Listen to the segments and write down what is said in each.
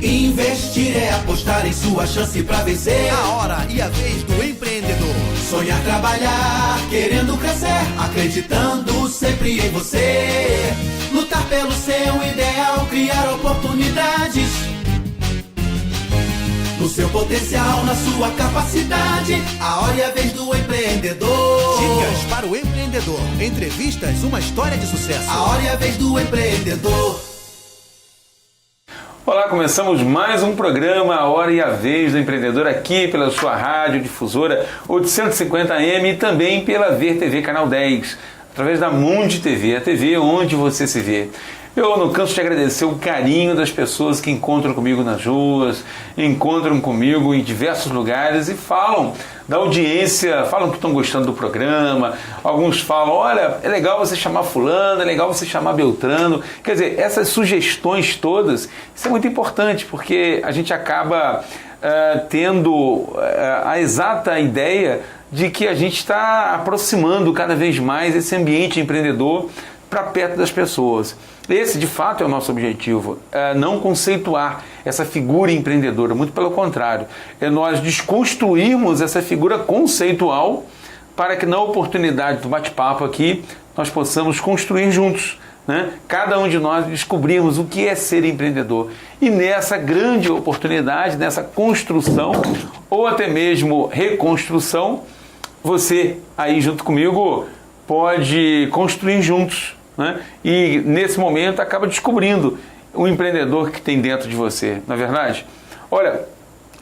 Investir é apostar em sua chance pra vencer. A hora e a vez do empreendedor. Sonhar, trabalhar, querendo crescer, acreditando sempre em você. Lutar pelo seu ideal, criar oportunidades no seu potencial, na sua capacidade. A hora e a vez do empreendedor. Dicas para o empreendedor. Entrevistas, uma história de sucesso. A hora e a vez do empreendedor. Olá, começamos mais um programa A Hora e a Vez do Empreendedor aqui pela sua rádio difusora 850M e também pela Ver TV Canal 10, através da Mundi TV, a TV onde você se vê. Eu não canso de agradecer o carinho das pessoas que encontram comigo nas ruas, encontram comigo em diversos lugares e falam da audiência, falam que estão gostando do programa. Alguns falam, olha, é legal você chamar fulano, é legal você chamar Beltrano. Quer dizer, essas sugestões todas, isso é muito importante, porque a gente acaba tendo a exata ideia de que a gente está aproximando cada vez mais esse ambiente empreendedor para perto das pessoas. Esse, de fato, é o nosso objetivo, não conceituar essa figura empreendedora, muito pelo contrário, é nós desconstruirmos essa figura conceitual para que na oportunidade do bate-papo aqui nós possamos construir juntos, né? Cada um de nós descobrirmos o que é ser empreendedor. E nessa grande oportunidade, nessa construção, ou até mesmo reconstrução, você aí junto comigo pode construir juntos, né? E nesse momento acaba descobrindo o empreendedor que tem dentro de você, não é verdade? Olha,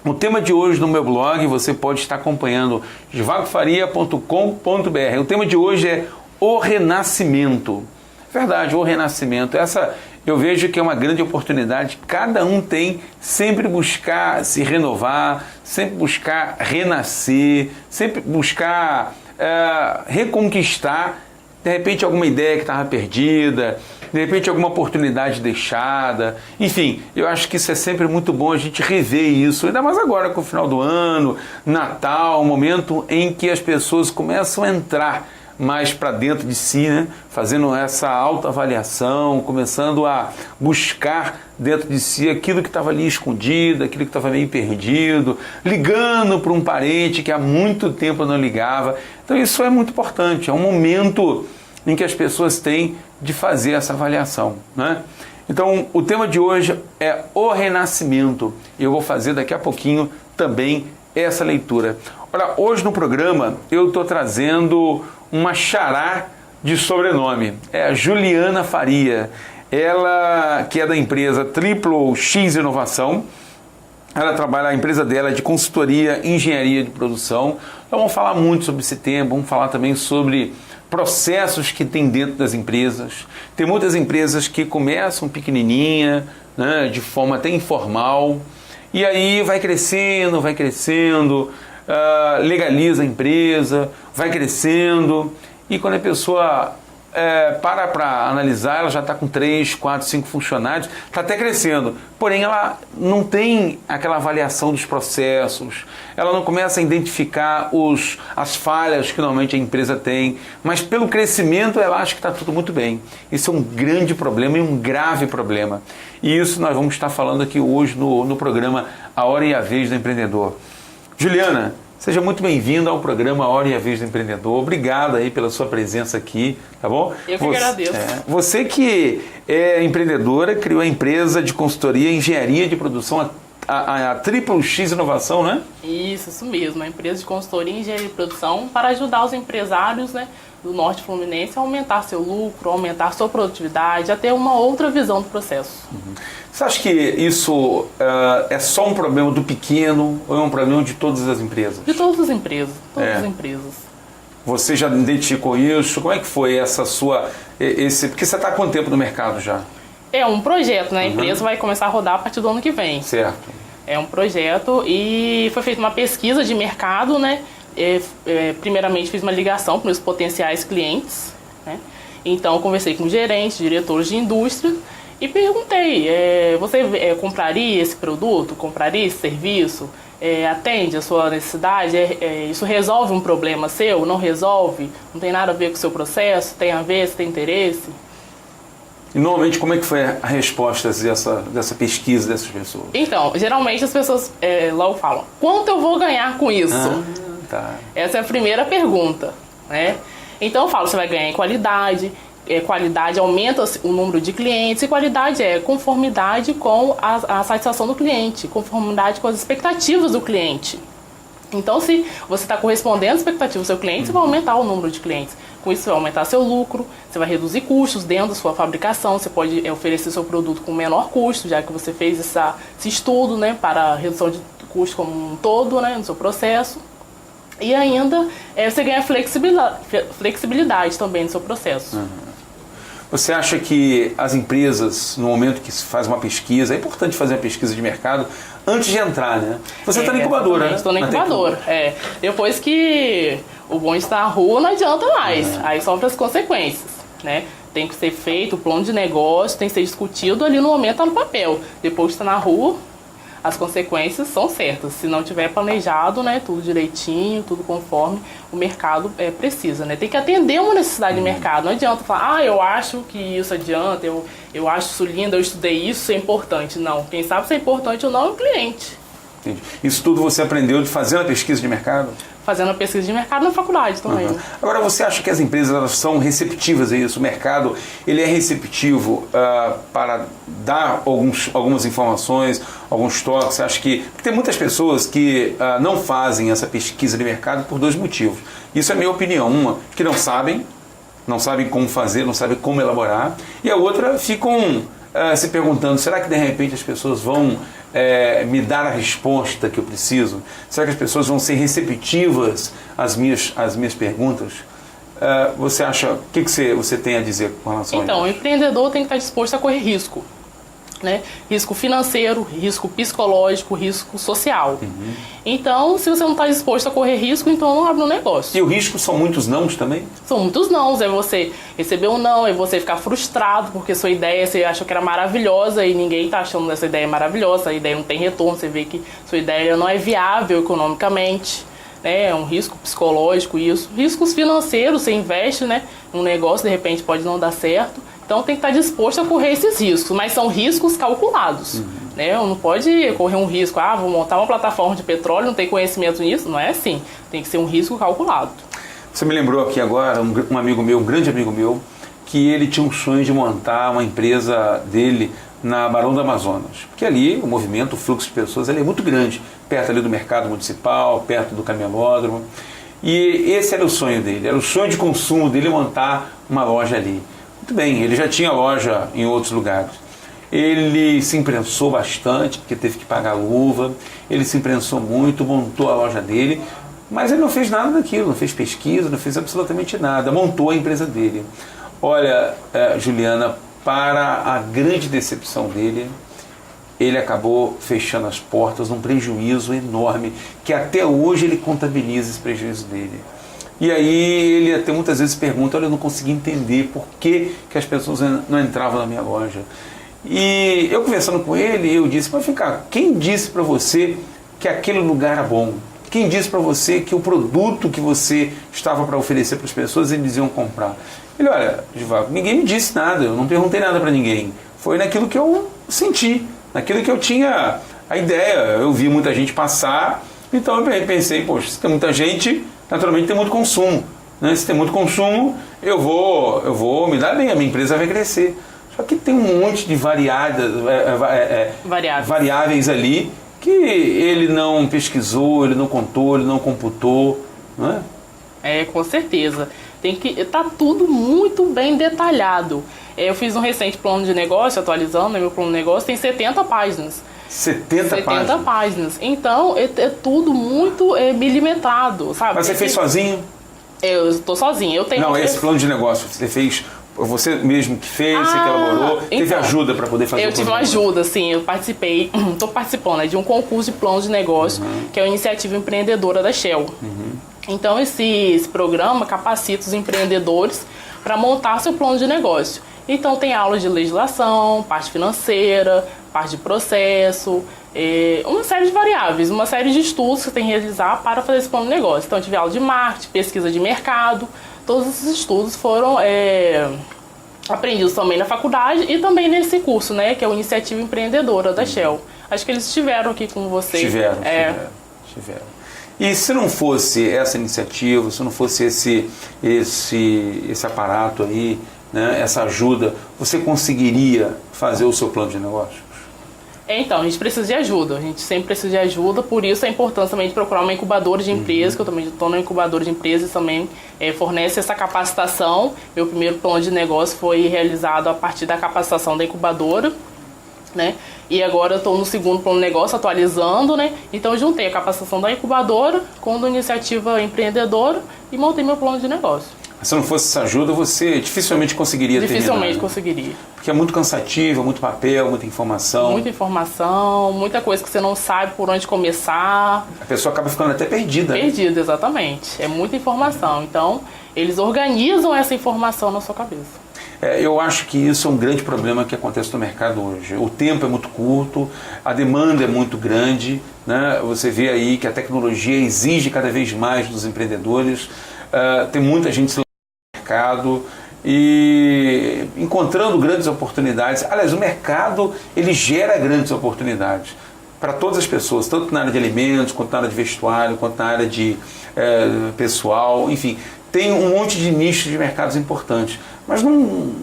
o tema de hoje no meu blog, você pode estar acompanhando divagofaria.com.br. O tema de hoje é o renascimento. Verdade, o renascimento. Essa eu vejo que é uma grande oportunidade. Cada um tem sempre buscar se renovar, sempre buscar renascer, sempre buscar reconquistar, de repente, alguma ideia que estava perdida, de repente, alguma oportunidade deixada. Enfim, eu acho que isso é sempre muito bom a gente rever isso, ainda mais agora com o final do ano, Natal, um momento em que as pessoas começam a entrar mais para dentro de si, né? Fazendo essa autoavaliação, começando a buscar dentro de si aquilo que estava ali escondido, aquilo que estava meio perdido, ligando para um parente que há muito tempo não ligava. Então isso é muito importante, é um momento em que as pessoas têm de fazer essa avaliação, né? Então o tema de hoje é o renascimento e eu vou fazer daqui a pouquinho também essa leitura. Olha, hoje no programa eu estou trazendo uma xará de sobrenome, é a Juliana Faria, ela que é da empresa Triple X Inovação. Ela trabalha, a empresa dela é de consultoria, engenharia de produção. Então vamos falar muito sobre esse tema, vamos falar também sobre processos que tem dentro das empresas. Tem muitas empresas que começam pequenininha, né, de forma até informal, e aí vai crescendo, legaliza a empresa, vai crescendo, e quando a pessoa para analisar, ela já está com 3, 4, 5 funcionários, está até crescendo, porém ela não tem aquela avaliação dos processos, ela não começa a identificar as falhas que normalmente a empresa tem, mas pelo crescimento ela acha que está tudo muito bem. Isso é um grande problema e um grave problema, e isso nós vamos estar falando aqui hoje no programa A Hora e a Vez do Empreendedor. Juliana, seja muito bem-vinda ao programa A Hora e a Vez do Empreendedor. Obrigado aí pela sua presença aqui, tá bom? Eu que agradeço. Você que é empreendedora, criou a empresa de consultoria e engenharia de produção, a Triple X Inovação, né? Isso mesmo. A empresa de consultoria e engenharia de produção para ajudar os empresários, né, do Norte Fluminense a aumentar seu lucro, aumentar sua produtividade, a ter uma outra visão do processo. Uhum. Você acha que isso é só um problema do pequeno ou é um problema de todas as empresas? De todas as empresas, todas as empresas. Você já identificou isso? Como é que foi essa sua... Porque você está há quanto tempo no mercado já? É um projeto, né? A empresa vai começar a rodar a partir do ano que vem. Certo. É um projeto e foi feita uma pesquisa de mercado, né? Primeiramente fiz uma ligação para os potenciais clientes, né? Então conversei com gerentes, diretores de indústria e perguntei, você compraria esse produto, compraria esse serviço, atende a sua necessidade, isso resolve um problema seu, não resolve, não tem nada a ver com o seu processo, tem a ver, se tem interesse? E normalmente como é que foi a resposta dessa pesquisa dessas pessoas? Então, geralmente as pessoas logo falam, quanto eu vou ganhar com isso? Tá. Essa é a primeira pergunta, né? Então eu falo, você vai ganhar em qualidade, qualidade aumenta o número de clientes, e qualidade é conformidade com a satisfação do cliente, conformidade com as expectativas do cliente. Então, se você está correspondendo às expectativas do seu cliente, você vai aumentar o número de clientes. Com isso, você vai aumentar seu lucro, você vai reduzir custos dentro da sua fabricação, você pode oferecer seu produto com menor custo, já que você fez esse estudo, né, para a redução de custo como um todo, né, no seu processo. E ainda você ganha flexibilidade também no seu processo. Você acha que as empresas, no momento que se faz uma pesquisa, é importante fazer uma pesquisa de mercado antes de entrar, né? Você está na incubadora, né? Estou na incubadora, Depois que o bonde está na rua, não adianta mais. Aí sofre as consequências, né? Tem que ser feito o plano de negócio, tem que ser discutido ali no momento, tá no papel. Depois que está na rua, as consequências são certas. Se não tiver planejado, né, tudo direitinho, tudo conforme o mercado precisa, né? Tem que atender uma necessidade de mercado. Não adianta falar, eu acho que isso adianta, eu acho isso lindo, eu estudei isso é importante. Não, quem sabe se é importante ou não é o cliente. Entendi. Isso tudo você aprendeu de fazer uma pesquisa de mercado? Fazendo a pesquisa de mercado na faculdade também. Agora, você acha que as empresas elas são receptivas a isso? O mercado ele é receptivo para dar algumas informações, alguns toques? Você acha que... Porque tem muitas pessoas que não fazem essa pesquisa de mercado por dois motivos. Isso é a minha opinião. Uma, que não sabem como fazer, não sabem como elaborar. E a outra, ficam se perguntando, será que de repente as pessoas vão me dar a resposta que eu preciso? Será que as pessoas vão ser receptivas às minhas perguntas? Você acha, o que você tem a dizer com relação a isso? Então, o empreendedor tem que estar disposto a correr risco, né? Risco financeiro, risco psicológico, risco social. Então, se você não está disposto a correr risco, então não abre um negócio. E o risco são muitos nãos também? São muitos nãos, é você receber um não, é você ficar frustrado porque sua ideia, você achou que era maravilhosa e ninguém está achando essa ideia maravilhosa, a ideia não tem retorno, você vê que sua ideia não é viável economicamente, né? É um risco psicológico isso. Riscos financeiros, você investe, né, num negócio, de repente pode não dar certo. Então tem que estar disposto a correr esses riscos, mas são riscos calculados, né? Não pode correr um risco, vou montar uma plataforma de petróleo, não tem conhecimento nisso, não é assim. Tem que ser um risco calculado. Você me lembrou aqui agora, um amigo meu, um grande amigo meu, que ele tinha um sonho de montar uma empresa dele na Barão do Amazonas. Porque ali o movimento, o fluxo de pessoas ele é muito grande, perto ali do mercado municipal, perto do camelódromo. E esse era o sonho dele, era o sonho de consumo dele montar uma loja ali. Muito bem, ele já tinha loja em outros lugares. Ele se imprensou bastante, porque teve que pagar luva. Ele se imprensou muito, montou a loja dele. Mas ele não fez nada daquilo, não fez pesquisa, não fez absolutamente nada. Montou a empresa dele. Olha, Juliana, para a grande decepção dele, ele acabou fechando as portas num prejuízo enorme, que até hoje ele contabiliza esse prejuízo dele. E aí ele até muitas vezes pergunta, olha, eu não consegui entender por que as pessoas não entravam na minha loja. E eu conversando com ele, eu disse, mas vem cá, quem disse para você que aquele lugar era bom? Quem disse para você que o produto que você estava para oferecer para as pessoas eles iam comprar? Ele, olha, Divago, ninguém me disse nada, eu não perguntei nada para ninguém. Foi naquilo que eu senti, naquilo que eu tinha a ideia. Eu vi muita gente passar, então eu pensei, poxa, se tem muita gente, naturalmente tem muito consumo. Né? Se tem muito consumo, eu vou me dar bem, a minha empresa vai crescer. Só que tem um monte de variáveis ali que ele não pesquisou, ele não contou, ele não computou, não é? Com certeza. Tem que estar tudo muito bem detalhado. Eu fiz um recente plano de negócio, atualizando, meu plano de negócio tem 70 páginas. 70 páginas. Então, é tudo muito milimetrado, sabe? Mas você fez sozinho? Eu estou sozinha. Esse plano de negócio, você fez... Você mesmo que fez, você que elaborou, teve ajuda para poder fazer o plano? Eu tive uma ajuda, sim. Eu estou participando de um concurso de plano de negócio, que é a iniciativa empreendedora da Shell. Então, esse programa capacita os empreendedores para montar seu plano de negócio. Então, tem aula de legislação, parte financeira, parte de processo, uma série de variáveis, uma série de estudos que você tem que realizar para fazer esse plano de negócio. Então, eu tive aula de marketing, pesquisa de mercado. Todos esses estudos foram Aprendi isso também na faculdade e também nesse curso, né? Que é o Iniciativa Empreendedora da Shell. Acho que eles estiveram aqui com você. Tiveram. E se não fosse essa iniciativa, se não fosse esse aparato aí, né, essa ajuda, você conseguiria fazer o seu plano de negócios? Então, a gente precisa de ajuda, a gente sempre precisa de ajuda, por isso a importância também de procurar uma incubadora de empresas, que eu também estou na incubadora de empresas, também fornece essa capacitação. Meu primeiro plano de negócio foi realizado a partir da capacitação da incubadora, né? E agora eu estou no segundo plano de negócio, atualizando, né? Então eu juntei a capacitação da incubadora com a iniciativa empreendedora e montei meu plano de negócio. Se não fosse essa ajuda, você dificilmente conseguiria terminar. Dificilmente conseguiria. Porque é muito cansativo, muito papel, muita informação. Muita informação, muita coisa que você não sabe por onde começar. A pessoa acaba ficando até perdida. Perdida, exatamente. É muita informação. Então, eles organizam essa informação na sua cabeça. Eu acho que isso é um grande problema que acontece no mercado hoje. O tempo é muito curto, a demanda é muito grande, né? Você vê aí que a tecnologia exige cada vez mais dos empreendedores. Tem muita gente se mercado e encontrando grandes oportunidades. Aliás, o mercado ele gera grandes oportunidades para todas as pessoas, tanto na área de alimentos, quanto na área de vestuário, quanto na área de pessoal, enfim, tem um monte de nichos de mercados importantes, mas não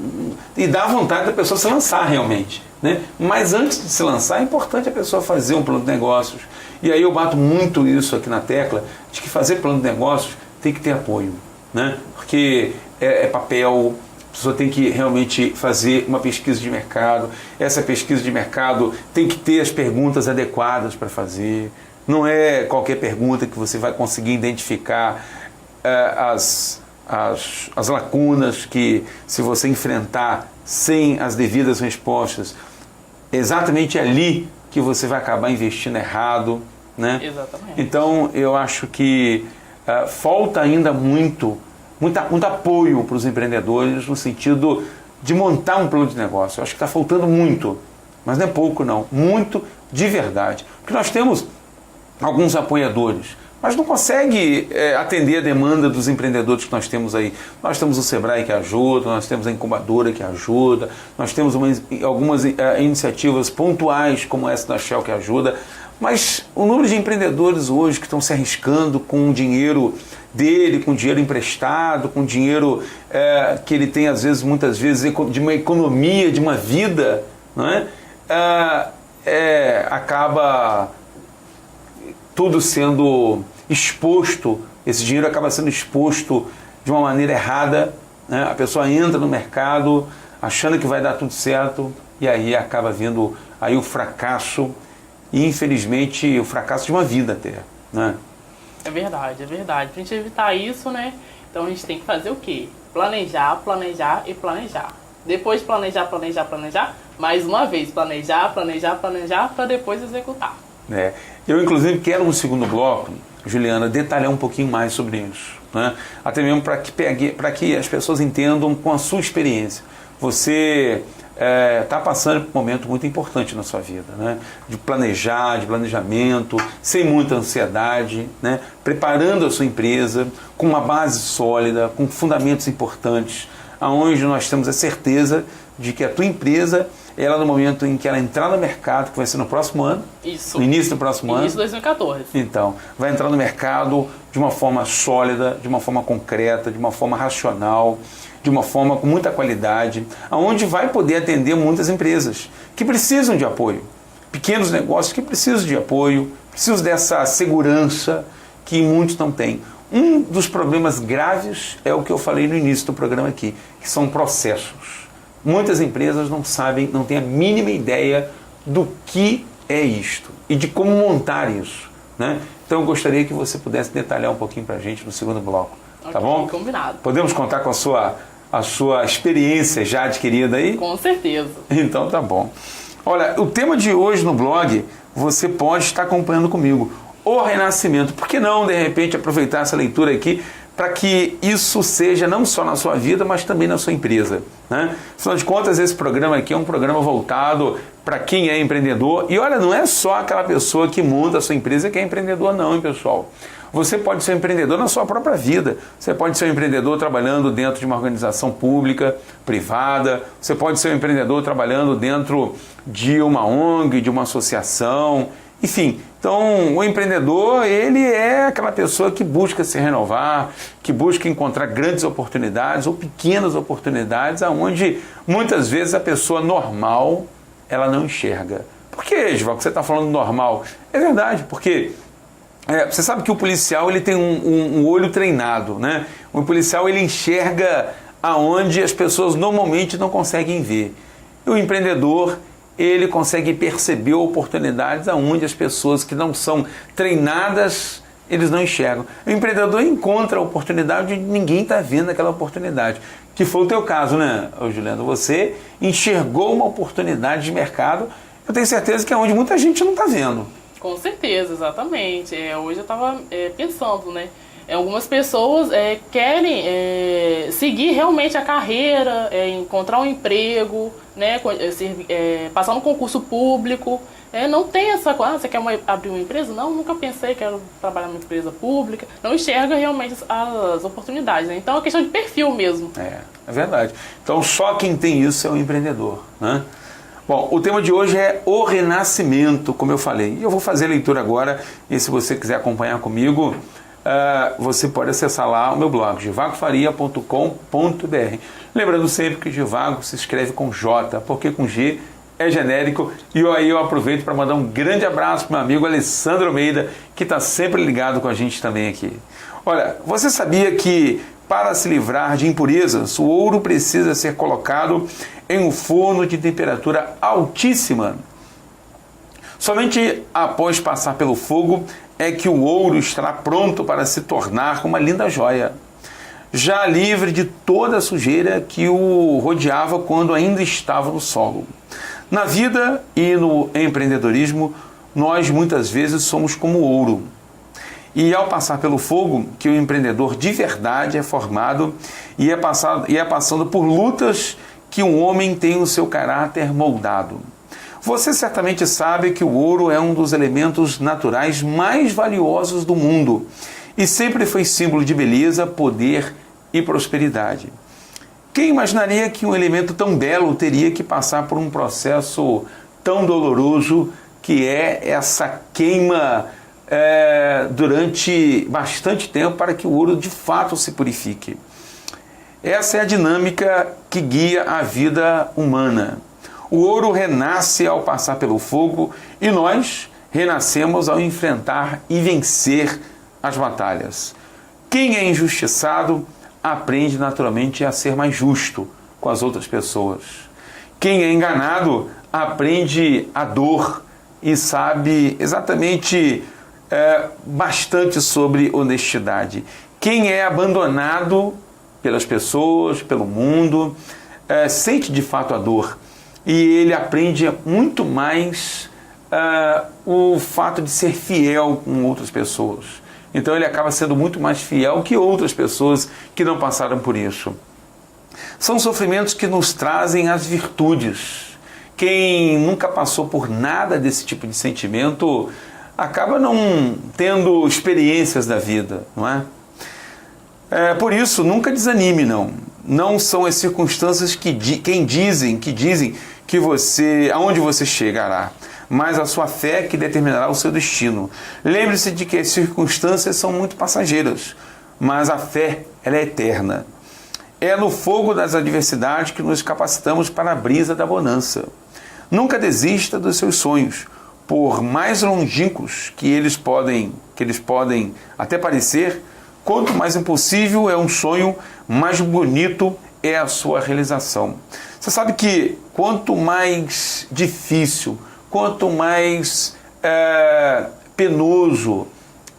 e dá vontade da pessoa se lançar realmente, né? Mas antes de se lançar é importante a pessoa fazer um plano de negócios, e aí eu bato muito isso aqui na tecla de que fazer plano de negócios tem que ter apoio, né? Porque é papel, a pessoa tem que realmente fazer uma pesquisa de mercado, essa pesquisa de mercado tem que ter as perguntas adequadas para fazer, não é qualquer pergunta que você vai conseguir identificar as lacunas que, se você enfrentar sem as devidas respostas, é exatamente ali que você vai acabar investindo errado, né? Exatamente. Então eu acho que falta ainda muito apoio para os empreendedores no sentido de montar um plano de negócio. Eu acho que está faltando muito, mas não é pouco não, muito de verdade. Porque nós temos alguns apoiadores, mas não consegue atender a demanda dos empreendedores que nós temos aí. Nós temos o Sebrae que ajuda, nós temos a incubadora que ajuda, nós temos algumas iniciativas pontuais como essa da Shell que ajuda, mas o número de empreendedores hoje que estão se arriscando com o dinheiro dele, com dinheiro emprestado, com dinheiro que ele tem muitas vezes de uma economia, de uma vida, não é? Acaba tudo sendo exposto, esse dinheiro acaba sendo exposto de uma maneira errada, né? A pessoa entra no mercado achando que vai dar tudo certo e aí acaba vindo aí o fracasso e infelizmente o fracasso de uma vida até, né? É verdade. Pra gente evitar isso, né? Então a gente tem que fazer o quê? Planejar e planejar. Depois planejar, mais uma vez planejar para depois executar. Eu inclusive quero no segundo bloco, Juliana, detalhar um pouquinho mais sobre isso, né? Até mesmo para que as pessoas entendam com a sua experiência. Você está passando por um momento muito importante na sua vida, né? De planejamento, sem muita ansiedade, né? Preparando a sua empresa com uma base sólida, com fundamentos importantes, aonde nós temos a certeza de que a tua empresa, ela no momento em que ela entrar no mercado, que vai ser no próximo ano, isso, no início do próximo ano. Início de 2014. Então, vai entrar no mercado de uma forma sólida, de uma forma concreta, de uma forma racional, de uma forma com muita qualidade, aonde vai poder atender muitas empresas que precisam de apoio, pequenos negócios que precisam de apoio, precisam dessa segurança que muitos não têm. Um dos problemas graves é o que eu falei no início do programa aqui, que são processos. Muitas empresas não sabem, não têm a mínima ideia do que é isto e de como montar isso, né? Então eu gostaria que você pudesse detalhar um pouquinho para a gente no segundo bloco, tá bom? Combinado. Podemos contar com a sua experiência já adquirida aí? Com certeza. Então tá bom. Olha, o tema de hoje no blog, você pode estar acompanhando comigo, o renascimento. Por que não, de repente, aproveitar essa leitura aqui para que isso seja não só na sua vida, mas também na sua empresa, né? Afinal de contas, esse programa aqui é um programa voltado para quem é empreendedor. E olha, não é só aquela pessoa que monta a sua empresa que é empreendedor não, hein, pessoal? Você pode ser um empreendedor na sua própria vida. Você pode ser um empreendedor trabalhando dentro de uma organização pública, privada. Você pode ser um empreendedor trabalhando dentro de uma ONG, de uma associação. Enfim, então o empreendedor, ele é aquela pessoa que busca se renovar, que busca encontrar grandes oportunidades ou pequenas oportunidades, aonde muitas vezes a pessoa normal, ela não enxerga. Por que, Edivaldo, que você está falando normal? É verdade, porque você sabe que o policial ele tem um olho treinado, né? O policial ele enxerga aonde as pessoas normalmente não conseguem ver. E o empreendedor, ele consegue perceber oportunidades aonde as pessoas que não são treinadas, eles não enxergam. O empreendedor encontra a oportunidade e ninguém está vendo aquela oportunidade. Que foi o teu caso, né, Juliana? Você enxergou uma oportunidade de mercado, eu tenho certeza que é onde muita gente não está vendo. Com certeza, exatamente. Hoje eu estava pensando, né? Algumas pessoas querem seguir realmente a carreira, encontrar um emprego, né? Passar no concurso público. Não tem essa coisa, você quer abrir uma empresa? Não, nunca pensei, quero trabalhar numa empresa pública. Não enxerga realmente as oportunidades, né? Então é questão de perfil mesmo. É verdade. Então só quem tem isso é o empreendedor, né? Bom, o tema de hoje é o renascimento, como eu falei. E eu vou fazer a leitura agora, e se você quiser acompanhar comigo, você pode acessar lá o meu blog, givagofaria.com.br. Lembrando sempre que Givago se escreve com J, porque com G é genérico. E aí eu aproveito para mandar um grande abraço para o meu amigo Alessandro Almeida, que está sempre ligado com a gente também aqui. Olha, você sabia que para se livrar de impurezas, o ouro precisa ser colocado em um forno de temperatura altíssima? Somente após passar pelo fogo é que o ouro estará pronto para se tornar uma linda joia, já livre de toda a sujeira que o rodeava quando ainda estava no solo. Na vida e no empreendedorismo, nós muitas vezes somos como ouro. E ao passar pelo fogo, que o empreendedor de verdade é formado e é passando por lutas que um homem tem o seu caráter moldado. Você certamente sabe que o ouro é um dos elementos naturais mais valiosos do mundo e sempre foi símbolo de beleza, poder e prosperidade. Quem imaginaria que um elemento tão belo teria que passar por um processo tão doloroso que é essa queima durante bastante tempo para que o ouro de fato se purifique? Essa é a dinâmica que guia a vida humana. O ouro renasce ao passar pelo fogo e nós renascemos ao enfrentar e vencer as batalhas. Quem é injustiçado aprende naturalmente a ser mais justo com as outras pessoas. Quem é enganado aprende a dor e sabe exatamente bastante sobre honestidade. Quem é abandonado pelas pessoas, pelo mundo, sente de fato a dor. E ele aprende muito mais o fato de ser fiel com outras pessoas. Então ele acaba sendo muito mais fiel que outras pessoas que não passaram por isso. São sofrimentos que nos trazem as virtudes. Quem nunca passou por nada desse tipo de sentimento acaba não tendo experiências da vida, não é? Por isso, nunca desanime, não. Não são as circunstâncias que dizem que aonde você chegará, mas a sua fé que determinará o seu destino. Lembre-se de que as circunstâncias são muito passageiras, mas a fé, ela é eterna. É no fogo das adversidades que nos capacitamos para a brisa da bonança. Nunca desista dos seus sonhos, por mais longínquos que eles podem até parecer. Quanto mais impossível é um sonho, mais bonito é a sua realização. Você sabe que quanto mais difícil, quanto mais penoso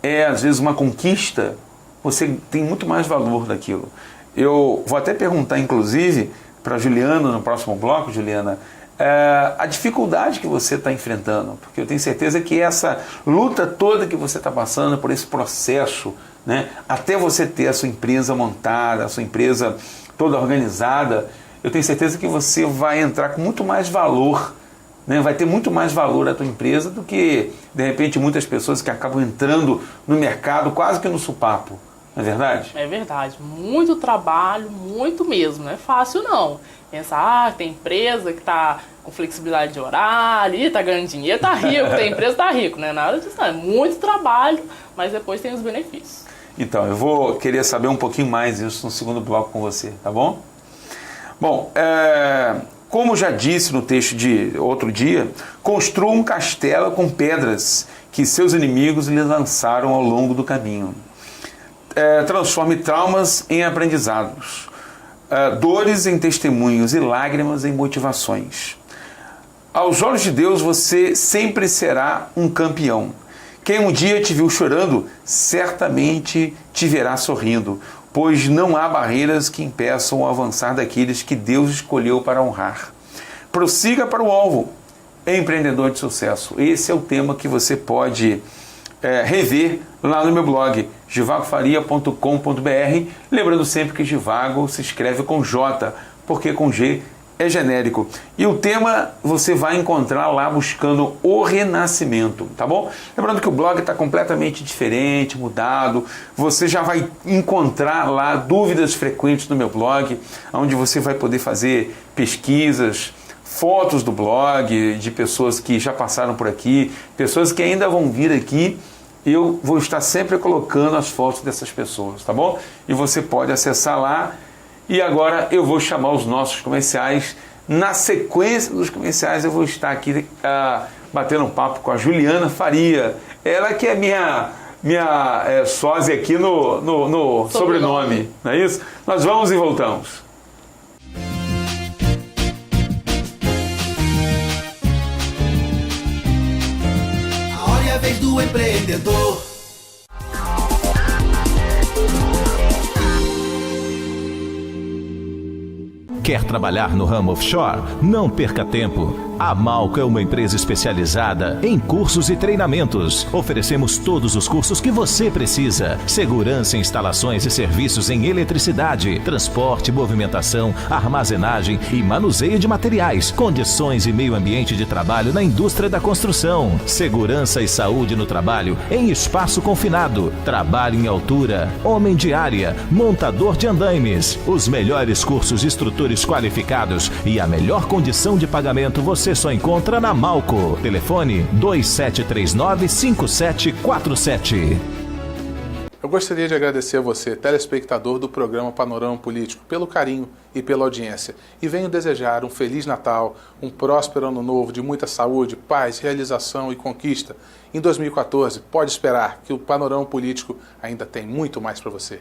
é às vezes uma conquista, você tem muito mais valor daquilo. Eu vou até perguntar, inclusive, para a Juliana no próximo bloco, Juliana, a dificuldade que você está enfrentando, porque eu tenho certeza que essa luta toda que você está passando por esse processo, né, até você ter a sua empresa montada, a sua empresa toda organizada, eu tenho certeza que você vai entrar com muito mais valor né? Vai ter muito mais valor a tua empresa do que, de repente, muitas pessoas que acabam entrando no mercado quase que no supapo. Não é verdade? É verdade. Muito trabalho, muito mesmo. Não é fácil, não. Pensar, tem empresa que está com flexibilidade de horário, está ganhando dinheiro, está rico, tem empresa que está rico. Não é nada disso, não. É muito trabalho, mas depois tem os benefícios. Então, eu vou querer saber um pouquinho mais disso no segundo bloco com você, tá bom? Bom, como já disse no texto de outro dia, construa um castelo com pedras que seus inimigos lhe lançaram ao longo do caminho. Transforme traumas em aprendizados, dores em testemunhos e lágrimas em motivações. Aos olhos de Deus, você sempre será um campeão. Quem um dia te viu chorando, certamente te verá sorrindo, pois não há barreiras que impeçam o avançar daqueles que Deus escolheu para honrar. Prossiga para o alvo, empreendedor de sucesso. Esse é o tema que você pode rever lá no meu blog, givagofaria.com.br. Lembrando sempre que Givago se escreve com J, porque com G é genérico. E o tema você vai encontrar lá buscando o renascimento, tá bom? Lembrando que o blog está completamente diferente, mudado. Você já vai encontrar lá dúvidas frequentes no meu blog, onde você vai poder fazer pesquisas, fotos do blog, de pessoas que já passaram por aqui, pessoas que ainda vão vir aqui. Eu vou estar sempre colocando as fotos dessas pessoas, tá bom? E você pode acessar lá. E agora eu vou chamar os nossos comerciais. Na sequência dos comerciais eu vou estar aqui batendo um papo com a Juliana Faria. Ela que é minha sósia aqui no sobrenome, não é isso? Nós vamos e voltamos. A hora e a vez do empreendedor. Quer trabalhar no ramo offshore? Não perca tempo. A Malco é uma empresa especializada em cursos e treinamentos. Oferecemos todos os cursos que você precisa. Segurança, instalações e serviços em eletricidade, transporte, movimentação, armazenagem e manuseio de materiais. Condições e meio ambiente de trabalho na indústria da construção. Segurança e saúde no trabalho em espaço confinado. Trabalho em altura. Homem de área. Montador de andaimes. Os melhores cursos e instrutores qualificados e a melhor condição de pagamento você só encontra na Malco. Telefone 2739-5747. Eu gostaria de agradecer a você, telespectador do programa Panorama Político, pelo carinho e pela audiência. E venho desejar um Feliz Natal, um próspero Ano Novo de muita saúde, paz, realização e conquista. Em 2014, pode esperar que o Panorama Político ainda tem muito mais para você.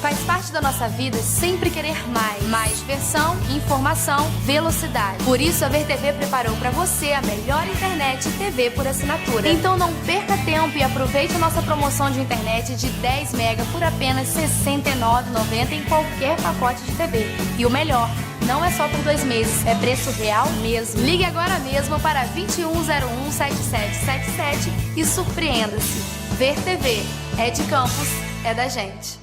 Faz parte da nossa vida sempre querer mais. Mais diversão, informação, velocidade. Por isso a VerTV preparou para você a melhor internet e TV por assinatura. Então não perca tempo e aproveite a nossa promoção de internet de 10 MB por apenas R$ 69,90 em qualquer pacote de TV. E o melhor, não é só por 2 meses, é preço real mesmo. Ligue agora mesmo para 2101-7777 e surpreenda-se. VerTV é de Campos, é da gente.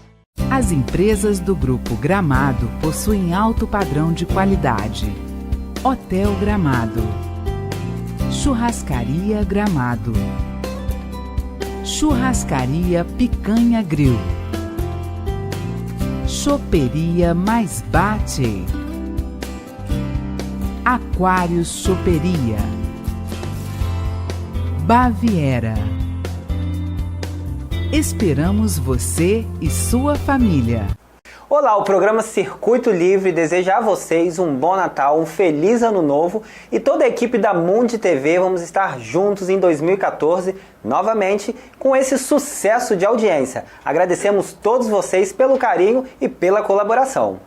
As empresas do Grupo Gramado possuem alto padrão de qualidade. Hotel Gramado, Churrascaria Gramado, Churrascaria Picanha Grill, Choperia Mais Bate, Aquários Choperia, Baviera. Esperamos você e sua família. Olá, o programa Circuito Livre deseja a vocês um bom Natal, um feliz Ano Novo e toda a equipe da Mundi TV vamos estar juntos em 2014, novamente, com esse sucesso de audiência. Agradecemos todos vocês pelo carinho e pela colaboração.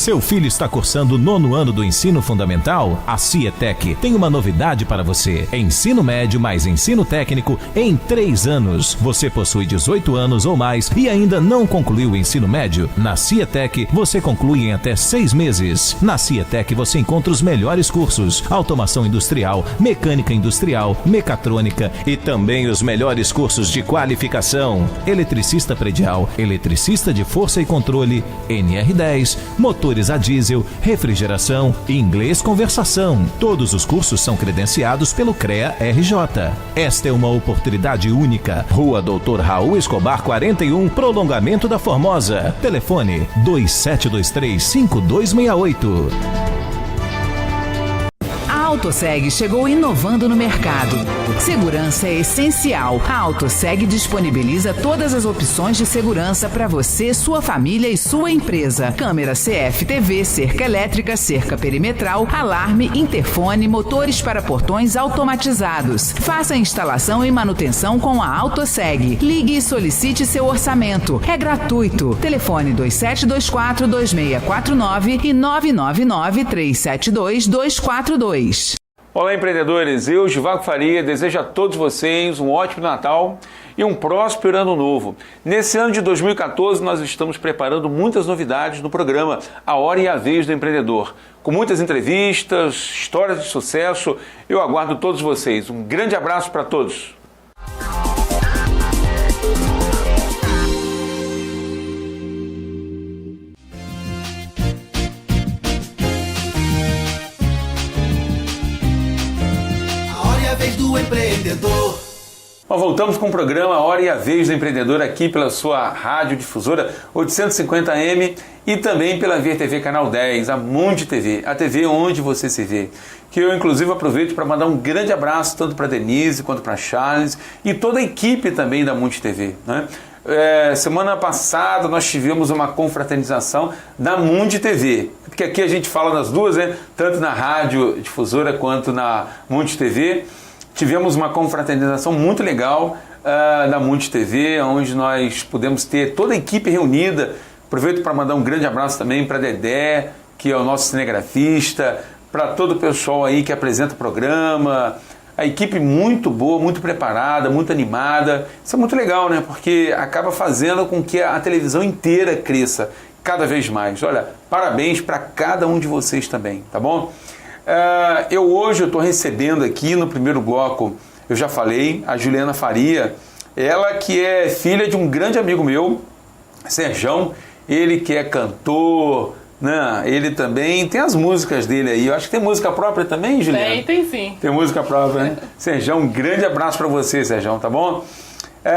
Seu filho está cursando o 9º ano do ensino fundamental? A Cietec tem uma novidade para você. Ensino médio mais ensino técnico em 3 anos. Você possui 18 anos ou mais e ainda não concluiu o ensino médio? Na Cietec, você conclui em até 6 meses. Na Cietec, você encontra os melhores cursos: automação industrial, mecânica industrial, mecatrônica e também os melhores cursos de qualificação: eletricista predial, eletricista de força e controle, NR10, motores a diesel, refrigeração, inglês conversação. Todos os cursos são credenciados pelo CREA-RJ. Esta é uma oportunidade única. Rua Doutor Raul Escobar 41, Prolongamento da Formosa. Telefone 2723-5268. A AutoSeg chegou inovando no mercado. Segurança é essencial. A AutoSeg disponibiliza todas as opções de segurança para você, sua família e sua empresa. Câmera CFTV, cerca elétrica, cerca perimetral, alarme, interfone, motores para portões automatizados. Faça a instalação e manutenção com a AutoSeg. Ligue e solicite seu orçamento. É gratuito. Telefone 2724-2649 e 999-372-242. Olá, empreendedores, eu, Givago Faria, desejo a todos vocês um ótimo Natal e um próspero ano novo. Nesse ano de 2014, nós estamos preparando muitas novidades no programa A Hora e a Vez do Empreendedor. Com muitas entrevistas, histórias de sucesso, eu aguardo todos vocês. Um grande abraço para todos. Do empreendedor. Bom, voltamos com o programa A Hora e a Vez do Empreendedor aqui pela sua rádio difusora 850M e também pela VTV Canal 10, a Mundi TV, a TV onde você se vê. Que eu, inclusive, aproveito para mandar um grande abraço tanto para Denise quanto para Charles e toda a equipe também da Mundi TV, né? Semana passada nós tivemos uma confraternização da Mundi TV, porque aqui a gente fala nas duas, né? Tanto na rádio difusora quanto na Mundi TV. Tivemos uma confraternização muito legal da Mundi TV, onde nós pudemos ter toda a equipe reunida. Aproveito para mandar um grande abraço também para Dedé, que é o nosso cinegrafista, para todo o pessoal aí que apresenta o programa. A equipe muito boa, muito preparada, muito animada. Isso é muito legal, né? Porque acaba fazendo com que a televisão inteira cresça cada vez mais. Olha, parabéns para cada um de vocês também, tá bom? Hoje eu estou recebendo aqui no primeiro bloco, eu já falei, a Juliana Faria, ela que é filha de um grande amigo meu, Serjão, ele que é cantor, né? Ele também tem as músicas dele aí. Eu acho que tem música própria também, Juliana? Tem sim. Tem música própria, né? Serjão, um grande abraço para você, Serjão, tá bom?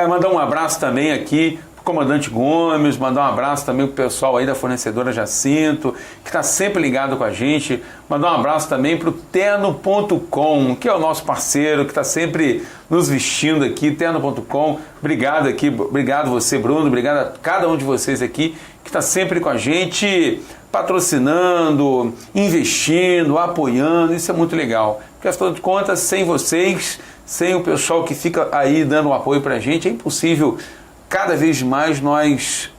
Mandar um abraço também aqui pro Comandante Gomes, mandar um abraço também pro pessoal aí da fornecedora Jacinto, que está sempre ligado com a gente. Mandar um abraço também pro Terno.com, que é o nosso parceiro, que está sempre nos vestindo aqui, Terno.com. Obrigado aqui, obrigado você, Bruno, obrigado a cada um de vocês aqui, que está sempre com a gente, patrocinando, investindo, apoiando. Isso é muito legal, porque afinal de contas, sem vocês, sem o pessoal que fica aí dando um apoio para a gente, é impossível cada vez mais nós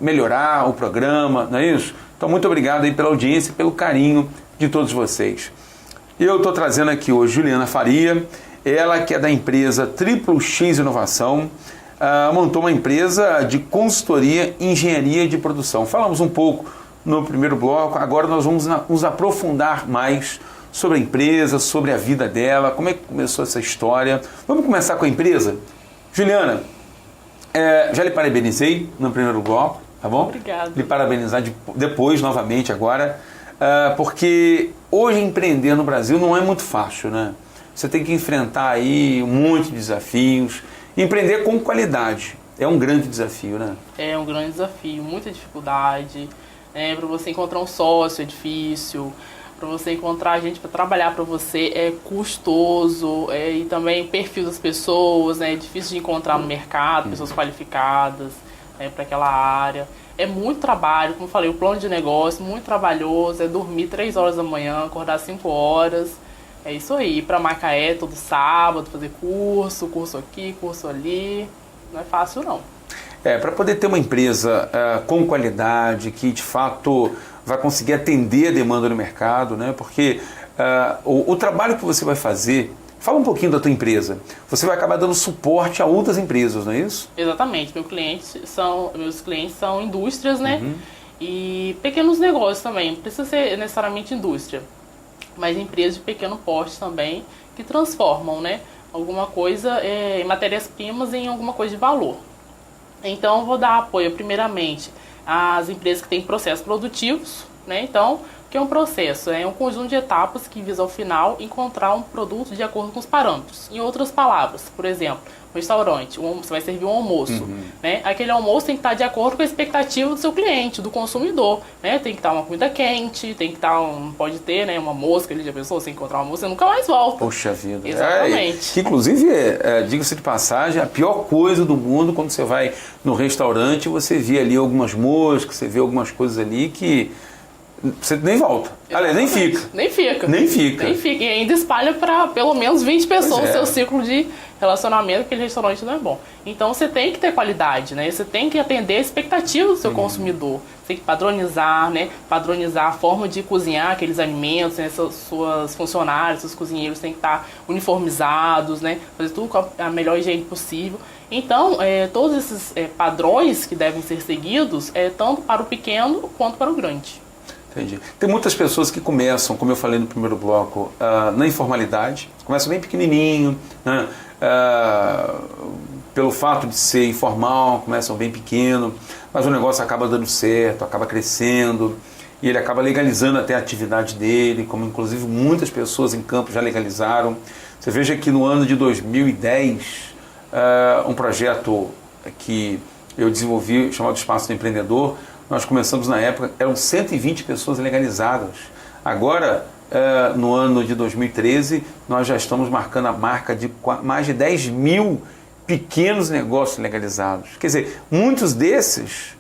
melhorar o programa, não é isso? Então, muito obrigado aí pela audiência e pelo carinho de todos vocês. Eu estou trazendo aqui hoje Juliana Faria, ela que é da empresa Triplo X Inovação, montou uma empresa de consultoria e engenharia de produção. Falamos um pouco no primeiro bloco, agora nós vamos nos aprofundar mais sobre a empresa, sobre a vida dela, como é que começou essa história. Vamos começar com a empresa? Juliana, já lhe parabenizei no primeiro bloco, tá bom? Obrigada. Lhe parabenizar depois, novamente, agora, porque hoje empreender no Brasil não é muito fácil, né? Você tem que enfrentar aí um monte de desafios. Empreender com qualidade é um grande desafio, né? É um grande desafio, muita dificuldade. Para você encontrar um sócio é difícil, para você encontrar gente para trabalhar para você é custoso, e também o perfil das pessoas, é difícil de encontrar no mercado, pessoas qualificadas para aquela área. É muito trabalho, como eu falei, o plano de negócio, muito trabalhoso, é dormir 3 horas da manhã, acordar 5 horas, é isso aí, ir para Macaé todo sábado, fazer curso aqui, curso ali, não é fácil não. Para poder ter uma empresa com qualidade, que de fato vai conseguir atender a demanda do mercado, né? Porque o trabalho que você vai fazer, fala um pouquinho da tua empresa, você vai acabar dando suporte a outras empresas, não é isso? Exatamente, meus clientes são indústrias, né? E pequenos negócios também, não precisa ser necessariamente indústria, mas empresas de pequeno porte também, que transformam, né, alguma coisa em matérias-primas em alguma coisa de valor. Então, eu vou dar apoio, primeiramente, às empresas que têm processos produtivos, né? Então, o que é um processo? É um conjunto de etapas que visa, ao final, encontrar um produto de acordo com os parâmetros. Em outras palavras, por exemplo, um restaurante, você vai servir um almoço, né? Aquele almoço tem que estar de acordo com a expectativa do seu cliente, do consumidor, né? Tem que estar uma comida quente, tem que estar, pode ter, né, uma mosca ali, já pensou, você encontrar uma mosca, você nunca mais volta. Poxa vida. Exatamente. Que, inclusive, diga-se de passagem, a pior coisa do mundo quando você vai no restaurante, você vê ali algumas moscas, você vê algumas coisas ali que você nem volta. Aliás, nem fica. Nem fica. Nem fica. Nem fica. E ainda espalha para pelo menos 20 pessoas o seu ciclo de relacionamento, aquele restaurante não é bom. Então você tem que ter qualidade, né? Você tem que atender a expectativa do seu consumidor. Você tem que padronizar, né? Padronizar a forma de cozinhar aqueles alimentos, né? Suas funcionários, seus cozinheiros têm que estar uniformizados, né? Fazer tudo com a melhor higiene possível. Então, todos esses padrões que devem ser seguidos, tanto para o pequeno quanto para o grande. Entendi. Tem muitas pessoas que começam, como eu falei no primeiro bloco, na informalidade, começam bem pequenininho, né? Pelo fato de ser informal, começam bem pequeno, mas o negócio acaba dando certo, acaba crescendo, e ele acaba legalizando até a atividade dele, como inclusive muitas pessoas em Campos já legalizaram. Você veja que no ano de 2010, um projeto que eu desenvolvi, chamado Espaço do Empreendedor, nós começamos na época, eram 120 pessoas legalizadas. Agora, no ano de 2013, nós já estamos marcando a marca de mais de 10 mil pequenos negócios legalizados. Quer dizer, muitos desses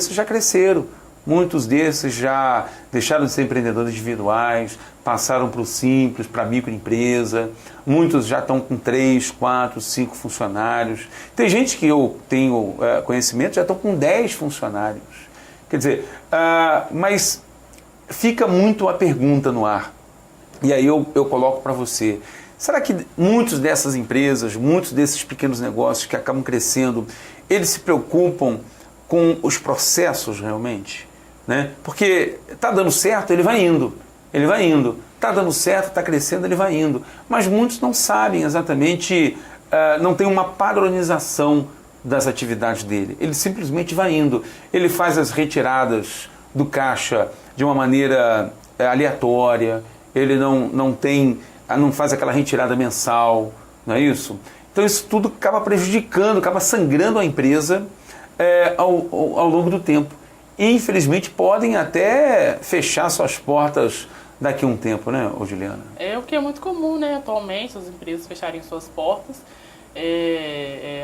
já cresceram, muitos desses já deixaram de ser empreendedores individuais, passaram para o simples, para a microempresa, muitos já estão com 3, 4, 5 funcionários. Tem gente que eu tenho conhecimento, já estão com 10 funcionários. Quer dizer, mas fica muito a pergunta no ar. E aí eu coloco para você, será que muitas dessas empresas, muitos desses pequenos negócios que acabam crescendo, eles se preocupam com os processos realmente? Né? Porque está dando certo, ele vai indo. Está dando certo, está crescendo, ele vai indo. Mas muitos não sabem exatamente, não tem uma padronização das atividades dele. Ele simplesmente vai indo. Ele faz as retiradas do caixa de uma maneira aleatória, ele não faz aquela retirada mensal, não é isso? Então isso tudo acaba prejudicando, acaba sangrando a empresa ao longo do tempo. E, infelizmente, podem até fechar suas portas daqui a um tempo, né, Juliana? É o que é muito comum, né, atualmente, as empresas fecharem suas portas.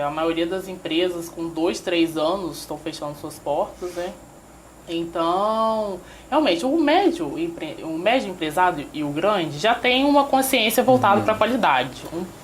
A maioria das empresas com 2, 3 anos estão fechando suas portas, né? Então, realmente, o médio empresário e o grande já tem uma consciência voltada para a qualidade,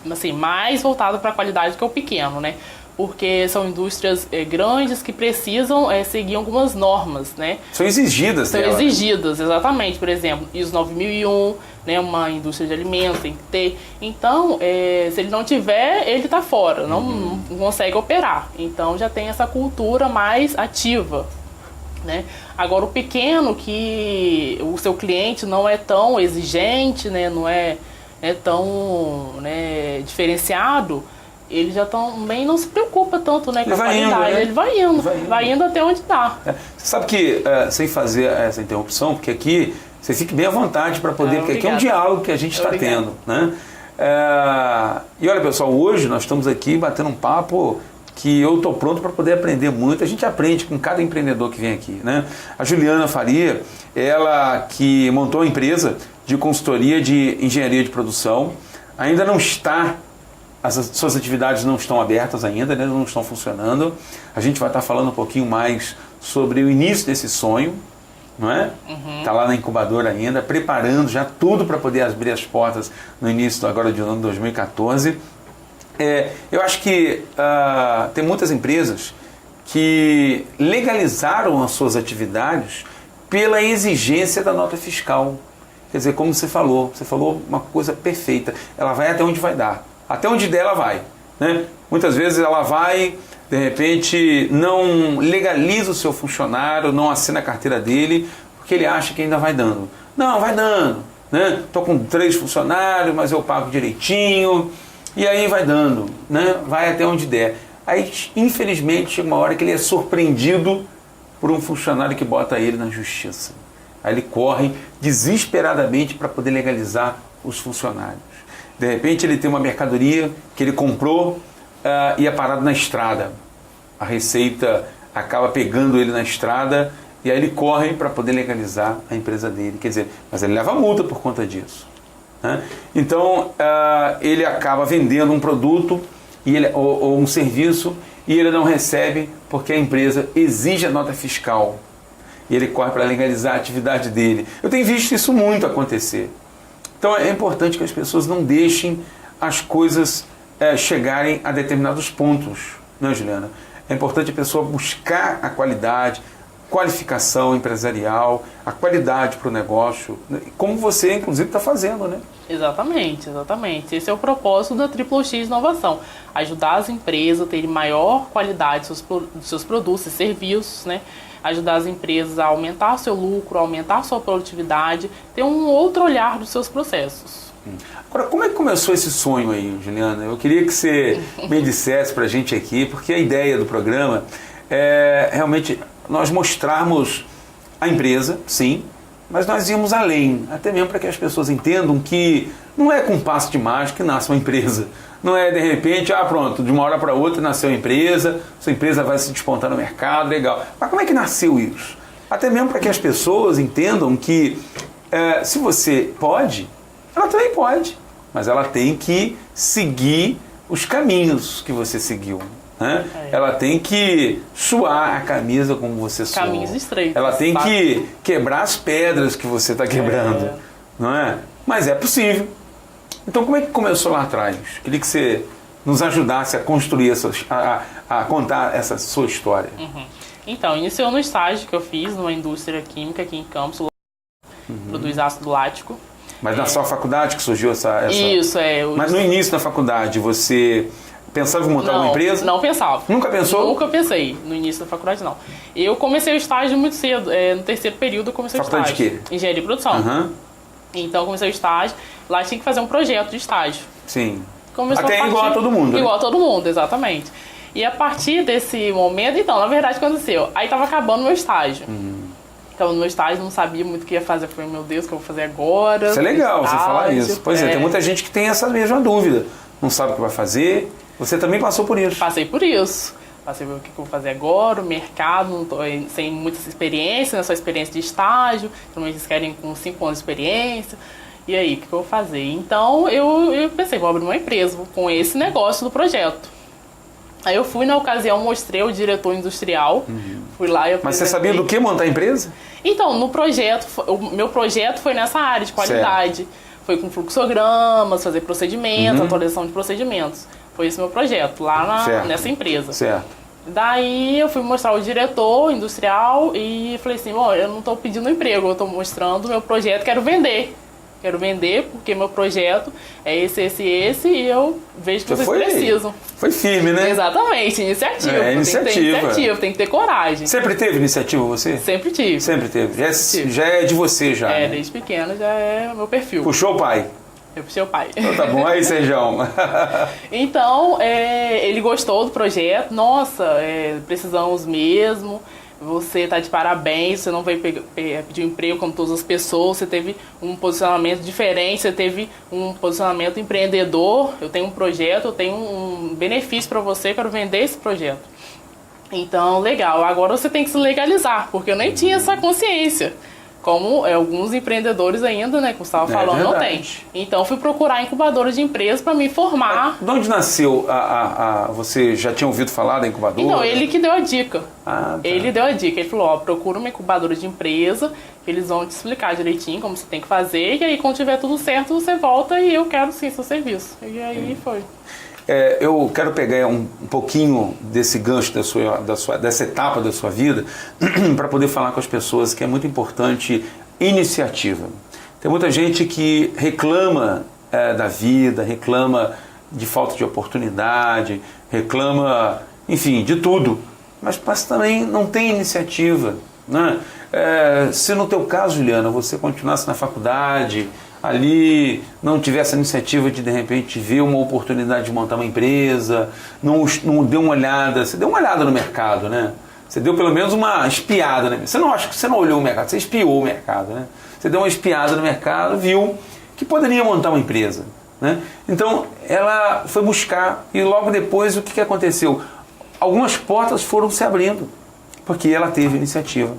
assim, mais voltada para a qualidade que o pequeno, né? Porque são indústrias grandes que precisam seguir algumas normas, né? São exigidas. São exigidas, exatamente. Por exemplo, ISO 9001, né? Uma indústria de alimentos tem que ter. Então, se ele não tiver, ele está fora, não consegue operar. Então, já tem essa cultura mais ativa, né? Agora, o pequeno, que o seu cliente não é tão exigente, né? Não é tão, né, diferenciado, ele já também não se preocupa tanto, né, com a qualidade. Ele vai indo até onde dá. Você sabe que, sem fazer essa interrupção, porque aqui você fique bem à vontade para poder, porque aqui é um diálogo que a gente está tendo, né? E olha, pessoal, hoje nós estamos aqui batendo um papo que eu estou pronto para poder aprender muito. A gente aprende com cada empreendedor que vem aqui, né? A Juliana Faria, ela que montou a empresa de consultoria de engenharia de produção, ainda não está... As suas atividades não estão abertas ainda, né? Não estão funcionando. A gente vai estar falando um pouquinho mais sobre o início desse sonho, não é? Está lá na incubadora ainda, preparando já tudo para poder abrir as portas no início agora de ano 2014. Eu acho que tem muitas empresas que legalizaram as suas atividades pela exigência da nota fiscal. Quer dizer, como você falou uma coisa perfeita. Ela vai até onde vai dar. Até onde der, ela vai. Né? Muitas vezes ela vai, de repente, não legaliza o seu funcionário, não assina a carteira dele, porque ele acha que ainda vai dando. Não, vai dando. Né? Estou com 3 funcionários, mas eu pago direitinho. E aí vai dando. Né? Vai até onde der. Aí, infelizmente, chega uma hora que ele é surpreendido por um funcionário que bota ele na justiça. Aí ele corre desesperadamente para poder legalizar os funcionários. De repente ele tem uma mercadoria que ele comprou e é parado na estrada. A Receita acaba pegando ele na estrada e aí ele corre para poder legalizar a empresa dele. Quer dizer, mas ele leva multa por conta disso. Né? Então ele acaba vendendo um produto ou um serviço e ele não recebe porque a empresa exige a nota fiscal. E ele corre para legalizar a atividade dele. Eu tenho visto isso muito acontecer. Então é importante que as pessoas não deixem as coisas chegarem a determinados pontos, né, Juliana? É importante a pessoa buscar a qualidade, qualificação empresarial, a qualidade para o negócio, como você, inclusive, está fazendo, né? Exatamente, exatamente. Esse é o propósito da Triple X Inovação. Ajudar as empresas a terem maior qualidade dos seus produtos e serviços, né? Ajudar as empresas a aumentar seu lucro, a aumentar sua produtividade, ter um outro olhar dos seus processos. Agora, como é que começou esse sonho aí, Juliana? Eu queria que você me dissesse para a gente aqui, porque a ideia do programa é realmente nós mostrarmos a empresa, sim, mas nós íamos além, até mesmo para que as pessoas entendam que não é com um passo de mágica que nasce uma empresa. Não é de repente, pronto, de uma hora para outra nasceu a empresa, sua empresa vai se despontar no mercado, legal. Mas como é que nasceu isso? Até mesmo para que as pessoas entendam que se você pode, ela também pode, mas ela tem que seguir os caminhos que você seguiu. Né? Ela tem que suar a camisa como você suou. Caminhos estreitos. Ela tem que quebrar as pedras que você está quebrando. Não é? Mas é possível. Então, como é que começou lá atrás? Queria que você nos ajudasse a construir, a contar essa sua história. Uhum. Então, iniciou no estágio que eu fiz numa indústria química aqui em Campos, produz ácido lático. Mas na sua faculdade que surgiu essa... Isso, Mas no início da faculdade, você pensava em montar uma empresa? Não pensava. Nunca pensou? Nunca pensei, no início da faculdade não. Eu comecei o estágio muito cedo, no terceiro período eu comecei o estágio. Faculdade de quê? Engenharia e produção. Uhum. Então eu comecei o estágio, lá tinha que fazer um projeto de estágio. Sim. Começou até igual a todo mundo. Igual né? a todo mundo, exatamente. E a partir desse momento, então, na verdade, aconteceu. Aí tava acabando meu estágio. Então, no meu estágio, não sabia muito o que ia fazer. Eu falei, meu Deus, o que eu vou fazer agora? Isso é legal, você falar isso. Pois é, tem muita gente que tem essa mesma dúvida. Não sabe o que vai fazer. Você também passou por isso. Passei por isso. Passei por o que eu vou fazer agora, o mercado, não tô sem muita experiência, né? Só experiência de estágio. Normalmente eles querem com 5 anos de experiência. E aí, o que eu vou fazer? Então, eu pensei, vou abrir uma empresa com esse negócio do projeto. Aí eu fui, na ocasião, mostrei o diretor industrial. Fui lá e apresentei. Mas você sabia do que montar a empresa? Então, no projeto, o meu projeto foi nessa área de qualidade. Certo. Foi com fluxogramas, fazer procedimentos, atualização de procedimentos. Foi esse meu projeto, lá nessa empresa. Certo. Daí eu fui mostrar o diretor industrial e falei assim, bom, eu não estou pedindo emprego, eu estou mostrando o meu projeto, quero vender. Quero vender porque meu projeto é esse, e eu vejo que vocês precisam. Foi firme, né? Exatamente, iniciativa. Tem que ter coragem. Sempre teve iniciativa você? Sempre tive. Sempre teve. Já é de você já. Né? Desde pequena já é o meu perfil. Puxou o pai? Eu puxei o pai. Então tá bom, aí Sérgio. Então, ele gostou do projeto. Nossa, precisamos mesmo. Você está de parabéns, você não veio pedir um emprego como todas as pessoas, você teve um posicionamento diferente, você teve um posicionamento empreendedor, eu tenho um projeto, eu tenho um benefício para você, quero vender esse projeto. Então, legal, agora você tem que se legalizar, porque eu nem tinha essa consciência. Como alguns empreendedores ainda, né, como você estava falando, não tem. Então, fui procurar incubadora de empresas para me formar. De onde nasceu você já tinha ouvido falar da incubadora? Então, ele que deu a dica. Tá. Ele deu a dica. Ele falou, procura uma incubadora de empresa, que eles vão te explicar direitinho como você tem que fazer, e aí, quando tiver tudo certo, você volta e eu quero sim seu serviço. E aí foi. eu quero pegar um pouquinho desse gancho dessa etapa da sua vida para poder falar com as pessoas que é muito importante iniciativa. Tem muita gente que reclama da vida, reclama de falta de oportunidade, reclama, enfim, de tudo, mas também não tem iniciativa, né? Se no teu caso, Juliana, você continuasse na faculdade, ali não tivesse a iniciativa de repente ver uma oportunidade de montar uma empresa, não deu uma olhada, você deu uma olhada no mercado, né? Você deu pelo menos uma espiada, né? Você não olhou o mercado, você espiou o mercado, né? Você deu uma espiada no mercado, viu que poderia montar uma empresa, né? Então ela foi buscar e logo depois o que aconteceu? Algumas portas foram se abrindo porque ela teve iniciativa.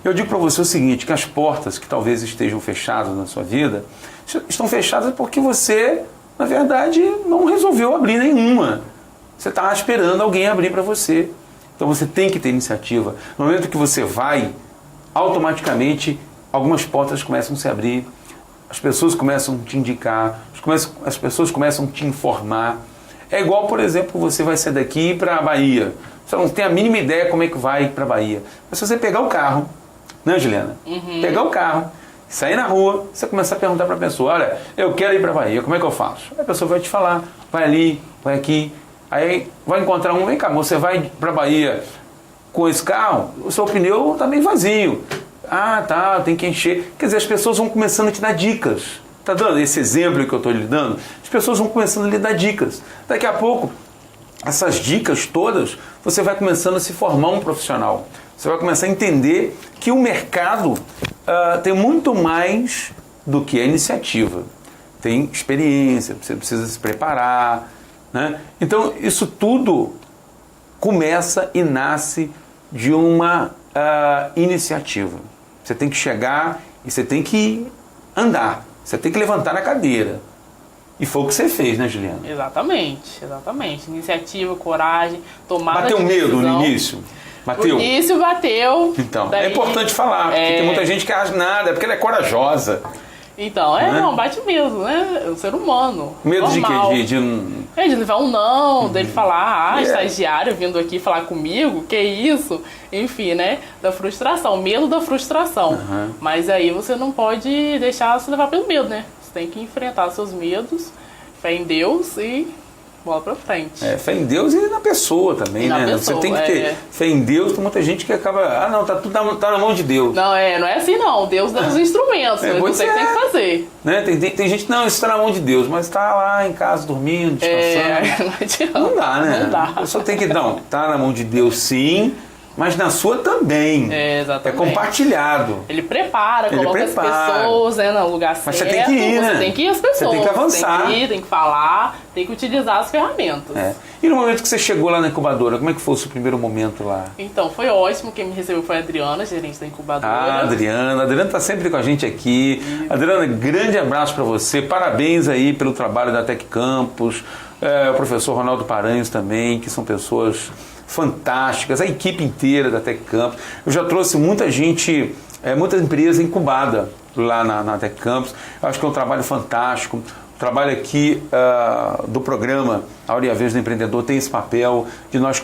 Eu digo para você o seguinte, que as portas que talvez estejam fechadas na sua vida, estão fechadas porque você, na verdade, não resolveu abrir nenhuma. Você está esperando alguém abrir para você. Então você tem que ter iniciativa. No momento que você vai, automaticamente, algumas portas começam a se abrir, as pessoas começam a te indicar, as pessoas começam a te informar. É igual, por exemplo, você vai sair daqui e ir para a Bahia. Você não tem a mínima ideia como é que vai para a Bahia. Mas se você pegar o carro, né, Juliana? Pegar o carro, sair na rua, você começar a perguntar para a pessoa, olha, eu quero ir para a Bahia, como é que eu faço? A pessoa vai te falar, vai ali, vai aqui, aí vai encontrar vem cá, você vai para a Bahia com esse carro, o seu pneu está meio vazio. Ah, tá, tem que encher. Quer dizer, as pessoas vão começando a te dar dicas. Tá dando esse exemplo que eu estou lhe dando? As pessoas vão começando a lhe dar dicas. Daqui a pouco, essas dicas todas, você vai começando a se formar um profissional. Você vai começar a entender que o mercado tem muito mais do que a iniciativa. Tem experiência, você precisa se preparar, né? Então, isso tudo começa e nasce de uma iniciativa. Você tem que chegar e você tem que andar. Você tem que levantar na cadeira. E foi o que você fez, né, Juliana? Exatamente. Iniciativa, coragem, tomada de decisão. Bateu medo no início? Bateu? No início bateu. Então, é importante falar, porque tem muita gente que acha nada, porque ela é corajosa. Então, não, bate medo, né? É um ser humano. Medo normal. de quê? De levar um não, dele falar, estagiário vindo aqui falar comigo, que isso? Enfim, né? Da frustração, medo da frustração. Mas aí você não pode deixar se levar pelo medo, né? Você tem que enfrentar seus medos, fé em Deus e bola pra frente. Fé em Deus e na pessoa também, né? Você tem que ter fé em Deus, tem muita gente que acaba, não, tá tudo tá na mão de Deus. Não é assim não, Deus dá os instrumentos, você tem que fazer. Né? Tem gente, não, isso tá na mão de Deus, mas tá lá em casa dormindo, descansando. Não dá, né? Não dá. A pessoa tem que, tá na mão de Deus sim, mas na sua também. Exatamente. É compartilhado. Ele prepara, coloca as pessoas no lugar certo. Mas você tem que ir, né? Você tem que ir as pessoas. Você tem que avançar. Tem que ir, tem que falar, tem que utilizar as ferramentas. E no momento que você chegou lá na incubadora, como é que foi o seu primeiro momento lá? Então, foi ótimo. Quem me recebeu foi a Adriana, gerente da incubadora. A Adriana tá sempre com a gente aqui. Adriana, grande abraço para você. Parabéns aí pelo trabalho da Tec Campus. O professor Ronaldo Paranhos também, que são pessoas fantásticas, a equipe inteira da Tec Campus. Eu já trouxe muita gente, muita empresa incubada lá na Tec Campus. Eu acho que é um trabalho fantástico. O trabalho aqui do programa A Hora e a Vez do Empreendedor tem esse papel de nós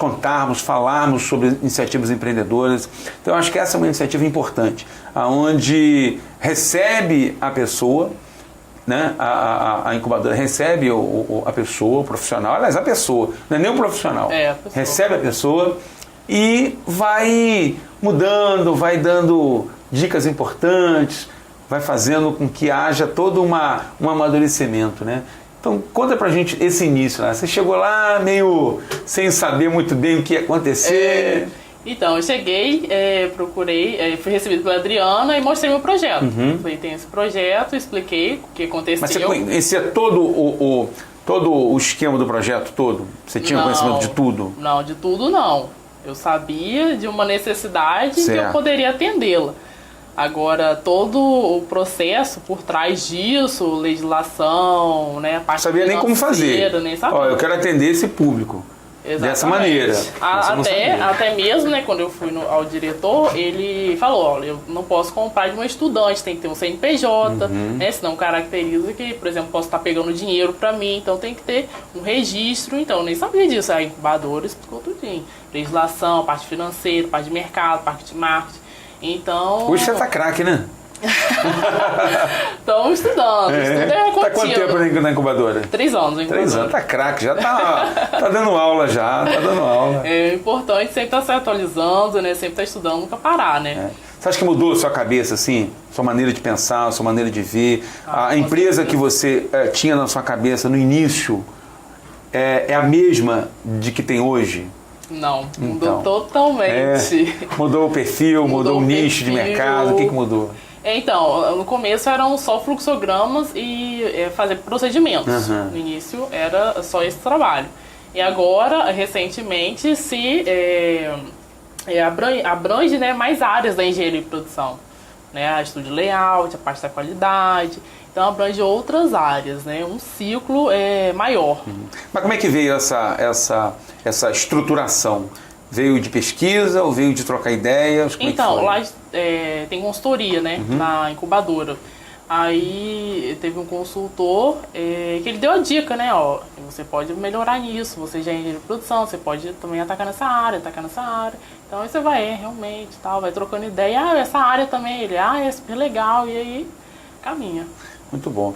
falarmos sobre iniciativas empreendedoras. Então eu acho que essa é uma iniciativa importante, onde recebe a pessoa, né? A incubadora recebe a pessoa, o profissional, aliás, a pessoa, não é nem o profissional, a pessoa. Recebe a pessoa e vai mudando, vai dando dicas importantes, vai fazendo com que haja todo um amadurecimento, né? Então, conta pra gente esse início lá. Você chegou lá meio sem saber muito bem o que ia acontecer. Então, eu cheguei, procurei, fui recebido pela Adriana e mostrei meu projeto. Falei, tem esse projeto, expliquei o que aconteceu. Mas você conhecia todo o esquema do projeto todo? Você tinha conhecimento de tudo? Não, de tudo não. Eu sabia de uma necessidade que eu poderia atendê-la. Agora, todo o processo por trás disso, legislação, né, a parte sabia nem como fazer. Nem sabia. Eu quero atender esse público. dessa maneira. Até mesmo, né, quando eu fui ao diretor, ele falou, olha, eu não posso comprar de uma estudante, tem que ter um CNPJ, né, senão caracteriza que, por exemplo, posso estar pegando dinheiro para mim, então tem que ter um registro, então eu nem sabia disso, a incubadora explicou tudinho, legislação, parte financeira, parte de mercado, parte de marketing, então... Hoje você tá craque, né? Estamos estudando, estudo é contínuo. Tá quanto tempo na incubadora? 3 anos. 3 anos, tá craque, já tá dando aula já, tá dando aula. É importante sempre estar se atualizando, né? Sempre estar estudando, nunca parar, né? Você acha que mudou a sua cabeça, assim? Sua maneira de pensar, sua maneira de ver? A empresa que você tinha na sua cabeça no início é a mesma de que tem hoje? Não, mudou totalmente. Mudou o perfil, mudou o nicho de mercado, o que mudou? Então, no começo eram só fluxogramas e fazer procedimentos. No início era só esse trabalho. E agora, recentemente, se abrange, né, mais áreas da engenharia de produção. Né, a estúdio layout, a parte da qualidade. Então abrange outras áreas, né? Um ciclo maior. Mas como é que veio essa estruturação? Veio de pesquisa ou veio de trocar ideias? Como então, lá tem consultoria, né? Na incubadora. Aí teve um consultor que ele deu a dica, né? Ó, você pode melhorar nisso, você já é engenheiro de produção, você pode também atacar nessa área. Então aí você vai, realmente, tal, vai trocando ideia. Essa área também, ele, é super legal, e aí caminha. Muito bom.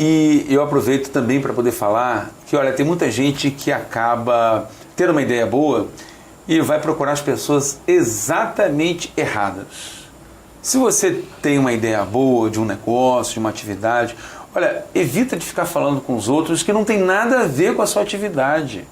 E eu aproveito também para poder falar que, olha, tem muita gente que acaba tendo uma ideia boa e vai procurar as pessoas exatamente erradas. Se você tem uma ideia boa de um negócio, de uma atividade, olha, evita de ficar falando com os outros que não tem nada a ver com a sua atividade.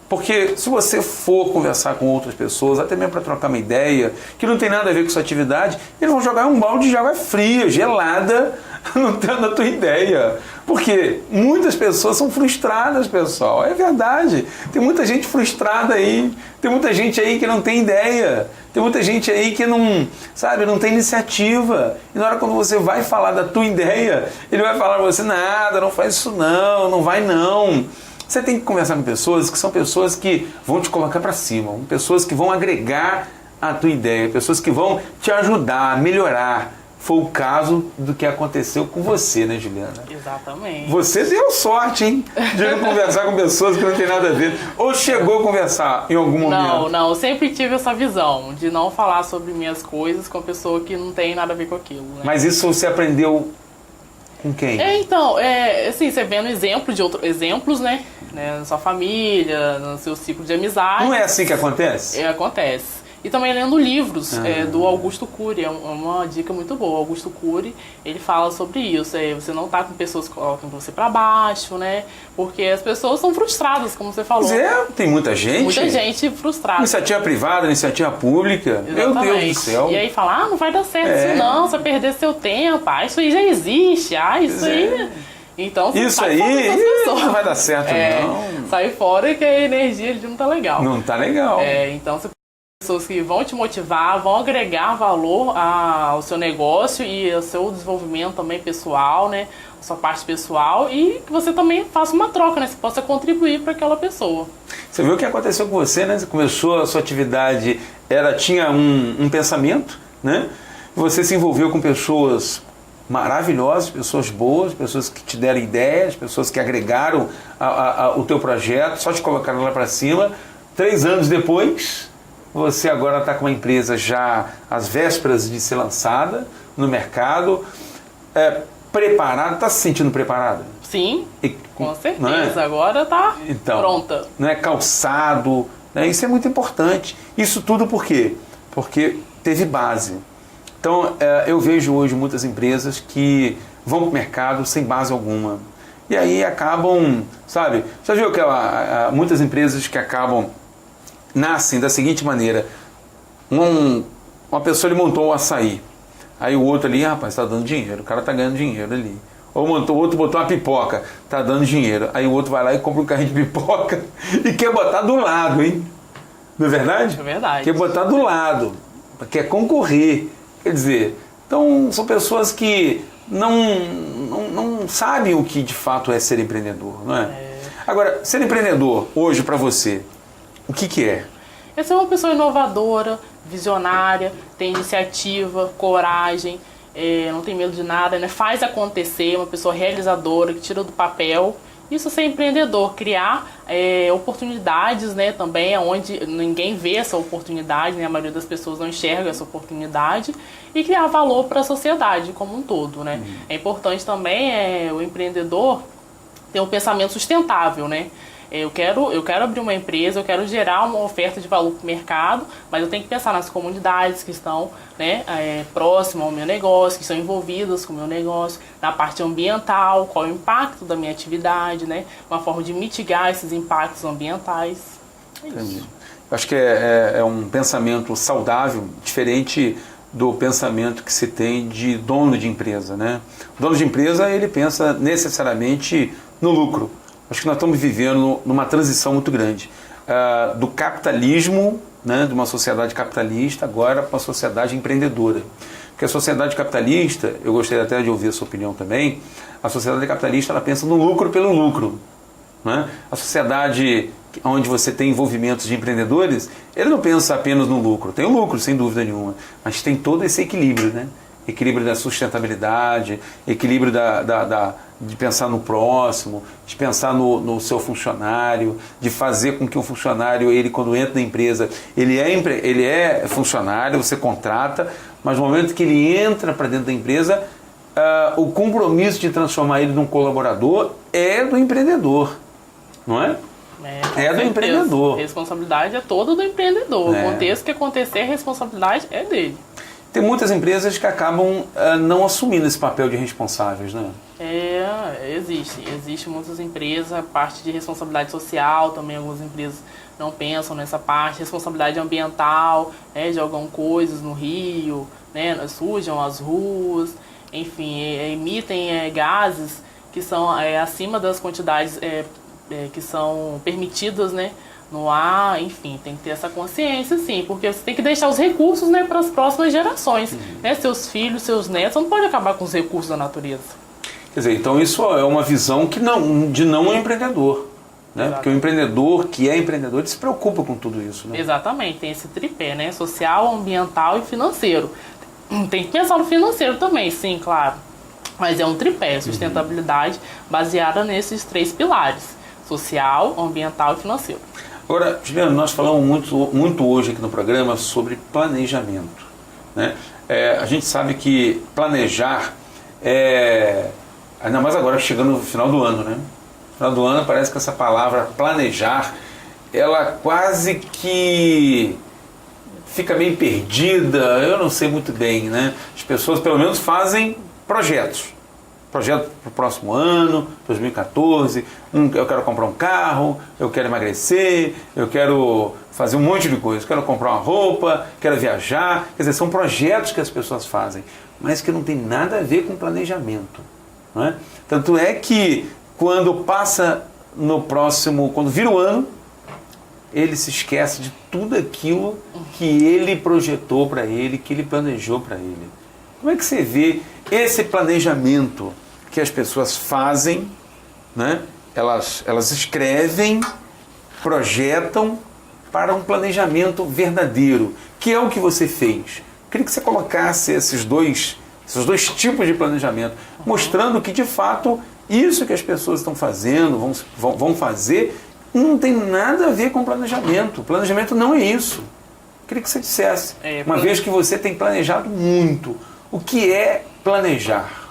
Porque se você for conversar com outras pessoas, até mesmo para trocar uma ideia que não tem nada a ver com a sua atividade, eles vão jogar um balde de água fria, gelada, na tua ideia. Porque muitas pessoas são frustradas, pessoal. É verdade. Tem muita gente frustrada aí. Tem muita gente aí que não tem ideia. Tem muita gente aí que não tem iniciativa. E na hora quando você vai falar da tua ideia, ele vai falar pra você, nada, não faz isso não vai não. Você tem que conversar com pessoas que são pessoas que vão te colocar para cima, pessoas que vão agregar a tua ideia, pessoas que vão te ajudar a melhorar. Foi o caso do que aconteceu com você, né, Juliana? Exatamente. Você deu sorte, hein? De não conversar com pessoas que não tem nada a ver. Ou chegou a conversar em algum momento? Não, eu sempre tive essa visão de não falar sobre minhas coisas com a pessoa que não tem nada a ver com aquilo. Né? Mas isso você aprendeu com quem? Assim, você vendo exemplos, né? Na sua família, no seu ciclo de amizade. Não é assim que acontece? Acontece. E também lendo livros do Augusto Cury, é uma dica muito boa. O Augusto Cury, ele fala sobre isso. Você não tá com pessoas que colocam você para baixo, né? Porque as pessoas são frustradas, como você falou. Tem muita gente. Muita gente frustrada. Iniciativa privada, iniciativa pública. Exatamente. Meu Deus do céu. E aí fala, não vai dar certo isso não, você vai perder seu tempo. Isso aí já existe. Isso aí... Então, isso aí não vai dar certo, não. Sai fora que a energia ali não tá legal. Não tá legal. Então, você pessoas que vão te motivar, vão agregar valor ao seu negócio e ao seu desenvolvimento também pessoal, né? A sua parte pessoal, e que você também faça uma troca, né? Você possa contribuir para aquela pessoa. Você viu o que aconteceu com você, né? Você começou a sua atividade, tinha um pensamento, né? Você se envolveu com pessoas maravilhosas, pessoas boas, pessoas que te deram ideias, pessoas que agregaram o teu projeto, só te colocaram lá para cima. 3 anos depois, você agora está com uma empresa já às vésperas de ser lançada no mercado, preparada. Está se sentindo preparada? Sim, com certeza. Agora está pronta. Não é calçado, né? Isso é muito importante. Isso tudo por quê? Porque teve base. Então, eu vejo hoje muitas empresas que vão para o mercado sem base alguma. E aí acabam, sabe? Já viu muitas empresas que nascem da seguinte maneira. Uma pessoa ele montou um açaí. Aí o outro ali, rapaz, está dando dinheiro. O cara está ganhando dinheiro ali. Ou o outro botou uma pipoca, está dando dinheiro. Aí o outro vai lá e compra um carrinho de pipoca e quer botar do lado, hein? Não é verdade? É verdade. Quer botar do lado. Quer concorrer. Quer dizer, então são pessoas que não sabem o que de fato é ser empreendedor, não é? Agora, ser empreendedor hoje para você, o que é? É ser uma pessoa inovadora, visionária, tem iniciativa, coragem, não tem medo de nada, né? Faz acontecer, uma pessoa realizadora, que tira do papel. Isso é ser empreendedor, criar oportunidades, né, também, onde ninguém vê essa oportunidade, né, a maioria das pessoas não enxerga essa oportunidade, e criar valor para a sociedade como um todo, né. É importante também o empreendedor ter um pensamento sustentável, né. Eu quero abrir uma empresa, eu quero gerar uma oferta de valor para o mercado, mas eu tenho que pensar nas comunidades que estão, né, próximas ao meu negócio, que estão envolvidas com o meu negócio, na parte ambiental, qual é o impacto da minha atividade, né, uma forma de mitigar esses impactos ambientais. Entendi. Eu acho que é um pensamento saudável, diferente do pensamento que se tem de dono de empresa, né? O dono de empresa, ele pensa necessariamente no lucro. Acho que nós estamos vivendo numa transição muito grande do capitalismo, né, de uma sociedade capitalista, agora para uma sociedade empreendedora. Porque a sociedade capitalista, eu gostaria até de ouvir a sua opinião também, a sociedade capitalista ela pensa no lucro pelo lucro. Né? A sociedade onde você tem envolvimentos de empreendedores, ele não pensa apenas no lucro. Tem o lucro, sem dúvida nenhuma, mas tem todo esse equilíbrio, né? Equilíbrio da sustentabilidade, equilíbrio de pensar no próximo, de pensar no seu funcionário, de fazer com que o funcionário, ele quando entra na empresa, ele é funcionário, você contrata, mas no momento que ele entra para dentro da empresa, o compromisso de transformar ele num colaborador é do empreendedor, não é? É do empreendedor. A responsabilidade é toda do empreendedor. O contexto que acontecer, a responsabilidade é dele. Tem muitas empresas que acabam não assumindo esse papel de responsáveis, né? Existe muitas empresas, a parte de responsabilidade social, também algumas empresas não pensam nessa parte, responsabilidade ambiental, né, jogam coisas no rio, né, sujam as ruas, enfim, emitem gases que são acima das quantidades que são permitidas, né, no ar, enfim, tem que ter essa consciência, sim, porque você tem que deixar os recursos, né, para as próximas gerações, né, seus filhos, seus netos, você não pode acabar com os recursos da natureza. Quer dizer, então isso é uma visão de não empreendedor, né? Porque o empreendedor que é empreendedor, ele se preocupa com tudo isso, né? Exatamente, tem esse tripé, né, social, ambiental e financeiro. Tem que pensar no financeiro também, sim, claro, mas é um tripé, sustentabilidade baseada nesses 3 pilares, social, ambiental e financeiro. Agora, Juliano, nós falamos muito hoje aqui no programa sobre planejamento, né? A gente sabe que planejar ainda mais agora chegando no final do ano, né? No final do ano parece que essa palavra planejar, ela quase que fica meio perdida, eu não sei muito bem, né? As pessoas pelo menos fazem projeto para o próximo ano, 2014, eu quero comprar um carro, eu quero emagrecer, eu quero fazer um monte de coisa, eu quero comprar uma roupa, quero viajar, quer dizer, são projetos que as pessoas fazem, mas que não tem nada a ver com planejamento, não é? Tanto é que quando quando vira o ano, ele se esquece de tudo aquilo que ele projetou para ele, que ele planejou para ele. Como é que você vê esse planejamento que as pessoas fazem, né? Elas escrevem, projetam para um planejamento verdadeiro, que é o que você fez. Queria que você colocasse esses dois tipos de planejamento, mostrando que de fato isso que as pessoas estão fazendo, vão fazer, não tem nada a ver com planejamento. Planejamento não é isso. Queria que você dissesse, uma vez que você tem planejado muito, o que é planejar?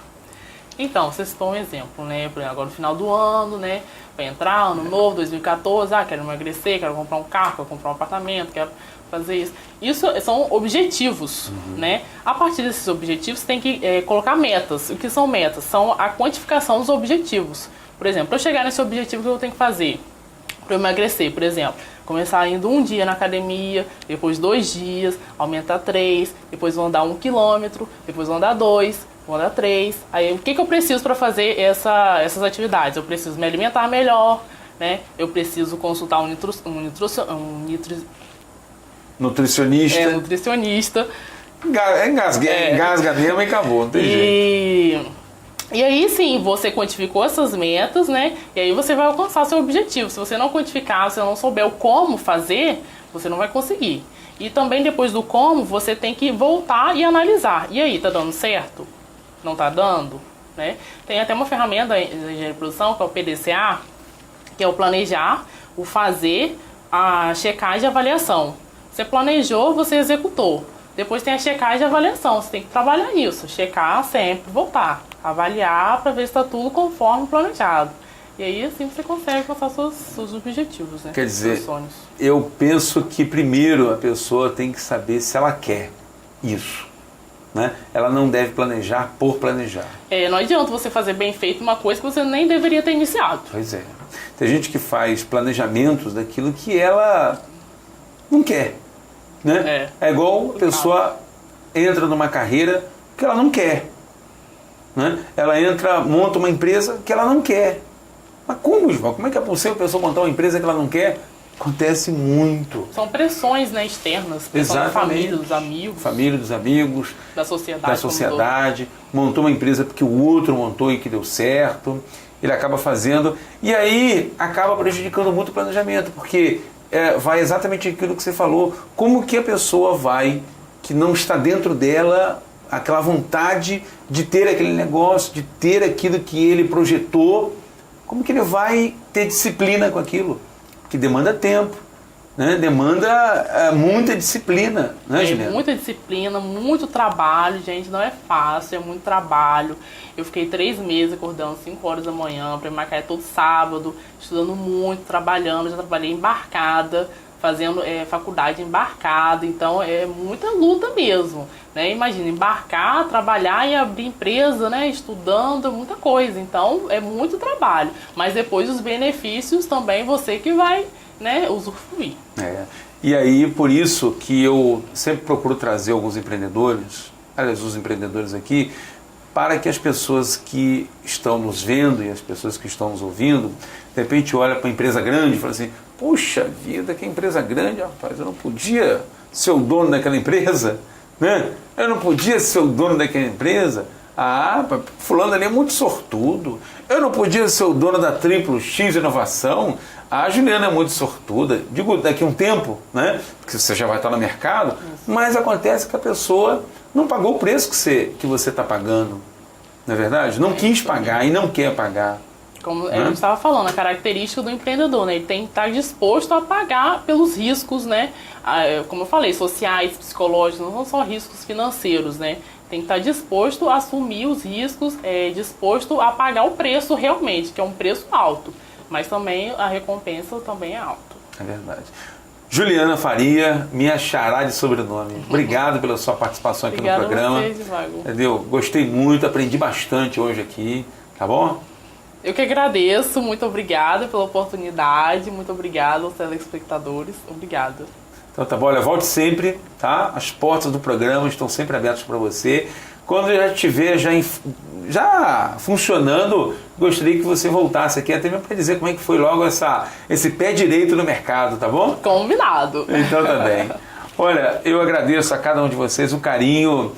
Então, vocês citou um exemplo, né? Agora no final do ano, né? Vai entrar, ano novo, 2014, quero emagrecer, quero comprar um carro, quero comprar um apartamento, quero fazer isso. Isso são objetivos, né? A partir desses objetivos, você tem que colocar metas. O que são metas? São a quantificação dos objetivos. Por exemplo, para eu chegar nesse objetivo, o que eu tenho que fazer? Para eu emagrecer, por exemplo, começar indo 1 dia na academia, depois 2 dias, aumentar 3, depois vou andar 1 quilômetro, depois vou andar 2, vou andar 3. Aí o que eu preciso para fazer essas atividades? Eu preciso me alimentar melhor, né? Eu preciso consultar um nutricionista. Nutricionista. Engasga mesmo e acabou, não tem jeito. E aí sim, você quantificou essas metas, né? E aí você vai alcançar seu objetivo. Se você não quantificar, se você não souber o como fazer, você não vai conseguir. E também depois do como, você tem que voltar e analisar. E aí, tá dando certo? Não tá dando? Né? Tem até uma ferramenta da engenharia de produção, que é o PDCA, que é o planejar, o fazer, a checagem e a avaliação. Você planejou, você executou. Depois tem a checagem e a avaliação. Você tem que trabalhar nisso. Checar sempre, voltar. Avaliar para ver se está tudo conforme planejado. E aí assim você consegue alcançar seus objetivos, né? Quer dizer, seus sonhos. Eu penso que primeiro a pessoa tem que saber se ela quer isso. Né? Ela não deve planejar por planejar. Não adianta você fazer bem feito uma coisa que você nem deveria ter iniciado. Pois é. Tem gente que faz planejamentos daquilo que ela não quer. Né? É igual a pessoa entra numa carreira que ela não quer. Né? Ela monta uma empresa que ela não quer. Mas como, João? Como é que é possível a pessoa montar uma empresa que ela não quer? Acontece muito. São pressões, né, externas. Pressão da família, dos amigos. Família, dos amigos. Da sociedade. Da sociedade. Montou uma empresa porque o outro montou e que deu certo. Ele acaba fazendo. E aí acaba prejudicando muito o planejamento. Porque vai exatamente aquilo que você falou. Como que a pessoa vai, que não está dentro dela, aquela vontade de ter aquele negócio, de ter aquilo que ele projetou, como que ele vai ter disciplina com aquilo? Que demanda tempo, né? Demanda muita disciplina, né, Juliana? Muita disciplina, muito trabalho, gente, não é fácil, é muito trabalho. Eu fiquei 3 meses acordando 5 horas da manhã para ir Macaé todo sábado, estudando muito, trabalhando, já trabalhei embarcada, fazendo faculdade embarcada, então é muita luta mesmo, né? Imagina, embarcar, trabalhar e abrir empresa, né? Estudando, muita coisa, então é muito trabalho, mas depois os benefícios também você que vai, né, usufruir. E aí, por isso que eu sempre procuro trazer alguns empreendedores, aliás, os empreendedores aqui, para que as pessoas que estão nos vendo e as pessoas que estão nos ouvindo, de repente olha para uma empresa grande e fala assim, puxa vida, que empresa grande, rapaz, eu não podia ser o dono daquela empresa, né? Eu não podia ser o dono daquela empresa. Fulano ali é muito sortudo. Eu não podia ser o dono da Triplo X Inovação. A Juliana é muito sortuda. Digo, daqui a um tempo, né? Porque você já vai estar no mercado, mas acontece que a pessoa não pagou o preço que você está pagando. Não é verdade? Não quis pagar e não quer pagar. Como a gente estava falando, a característica do empreendedor, né? Ele tem que estar disposto a pagar pelos riscos, né? Como eu falei, sociais, psicológicos, não são só riscos financeiros, né? Tem que estar disposto a assumir os riscos, disposto a pagar o preço realmente, que é um preço alto. Mas também a recompensa também é alta. É verdade. Juliana Faria, minha xará de sobrenome. Obrigado pela sua participação aqui no programa. Obrigada a vocês, Vago. Entendeu? Gostei muito, aprendi bastante hoje aqui, tá bom? Eu que agradeço, muito obrigada pela oportunidade, muito obrigada aos telespectadores, obrigada. Então tá bom, olha, volte sempre, tá? As portas do programa estão sempre abertas para você. Quando já estiver já funcionando, gostaria que você voltasse aqui até mesmo para dizer como é que foi logo esse pé direito no mercado, tá bom? Combinado. Então tá bem. Olha, eu agradeço a cada um de vocês o carinho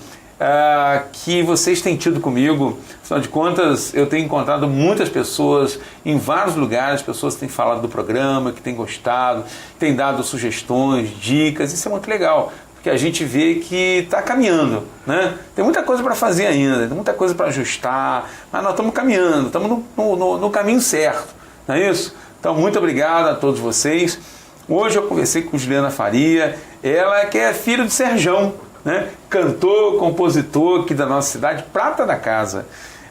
que vocês têm tido comigo. Afinal de contas, eu tenho encontrado muitas pessoas em vários lugares, pessoas que têm falado do programa, que têm gostado, têm dado sugestões, dicas. Isso é muito legal, porque a gente vê que está caminhando, né? Tem muita coisa para fazer ainda, tem muita coisa para ajustar, mas nós estamos caminhando, estamos no caminho certo, não é isso? Então, muito obrigado a todos vocês. Hoje eu conversei com Juliana Faria, ela que é filha de Serjão, né? Cantor, compositor aqui da nossa cidade, prata da casa.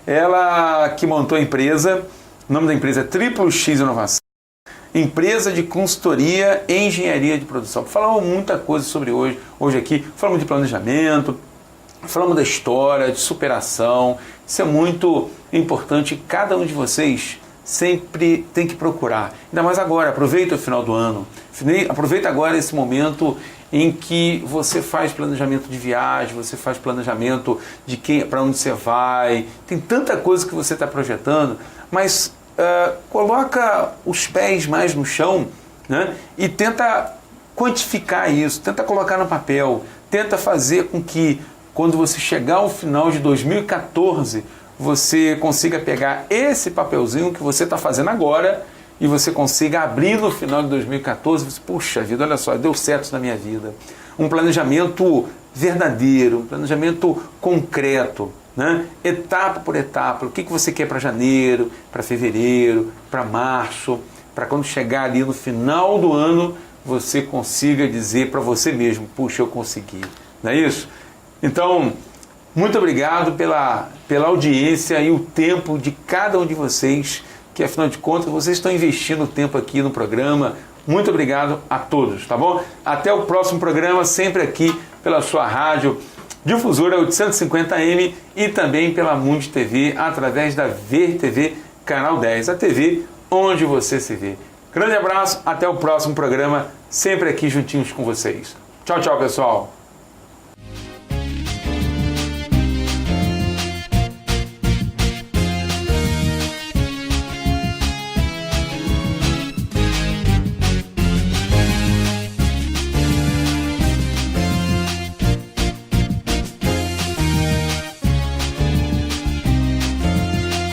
Ela que montou a empresa, o nome da empresa é Triplo X Inovação, empresa de consultoria e engenharia de produção. Falamos muita coisa sobre hoje aqui, falamos de planejamento, falamos da história, de superação. Isso é muito importante, cada um de vocês sempre tem que procurar. Ainda mais agora, aproveita o final do ano, aproveita agora esse momento em que você faz planejamento de viagem, você faz planejamento de para onde você vai, tem tanta coisa que você está projetando, mas coloca os pés mais no chão, né? E tenta quantificar isso, tenta colocar no papel, tenta fazer com que quando você chegar ao final de 2014, você consiga pegar esse papelzinho que você está fazendo agora e você consiga abrir no final de 2014, puxa vida, olha só, deu certo na minha vida. Um planejamento verdadeiro, um planejamento concreto, né? Etapa por etapa, o que você quer para janeiro, para fevereiro, para março, para quando chegar ali no final do ano, você consiga dizer para você mesmo, puxa, eu consegui, não é isso? Então, muito obrigado pela audiência e o tempo de cada um de vocês, que afinal de contas vocês estão investindo tempo aqui no programa. Muito obrigado a todos, tá bom? Até o próximo programa, sempre aqui pela sua rádio Difusora 850M e também pela Mundi TV, através da VTV Canal 10, a TV onde você se vê. Grande abraço, até o próximo programa, sempre aqui juntinhos com vocês. Tchau, tchau, pessoal!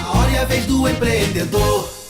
A hora e a vez do empreendedor.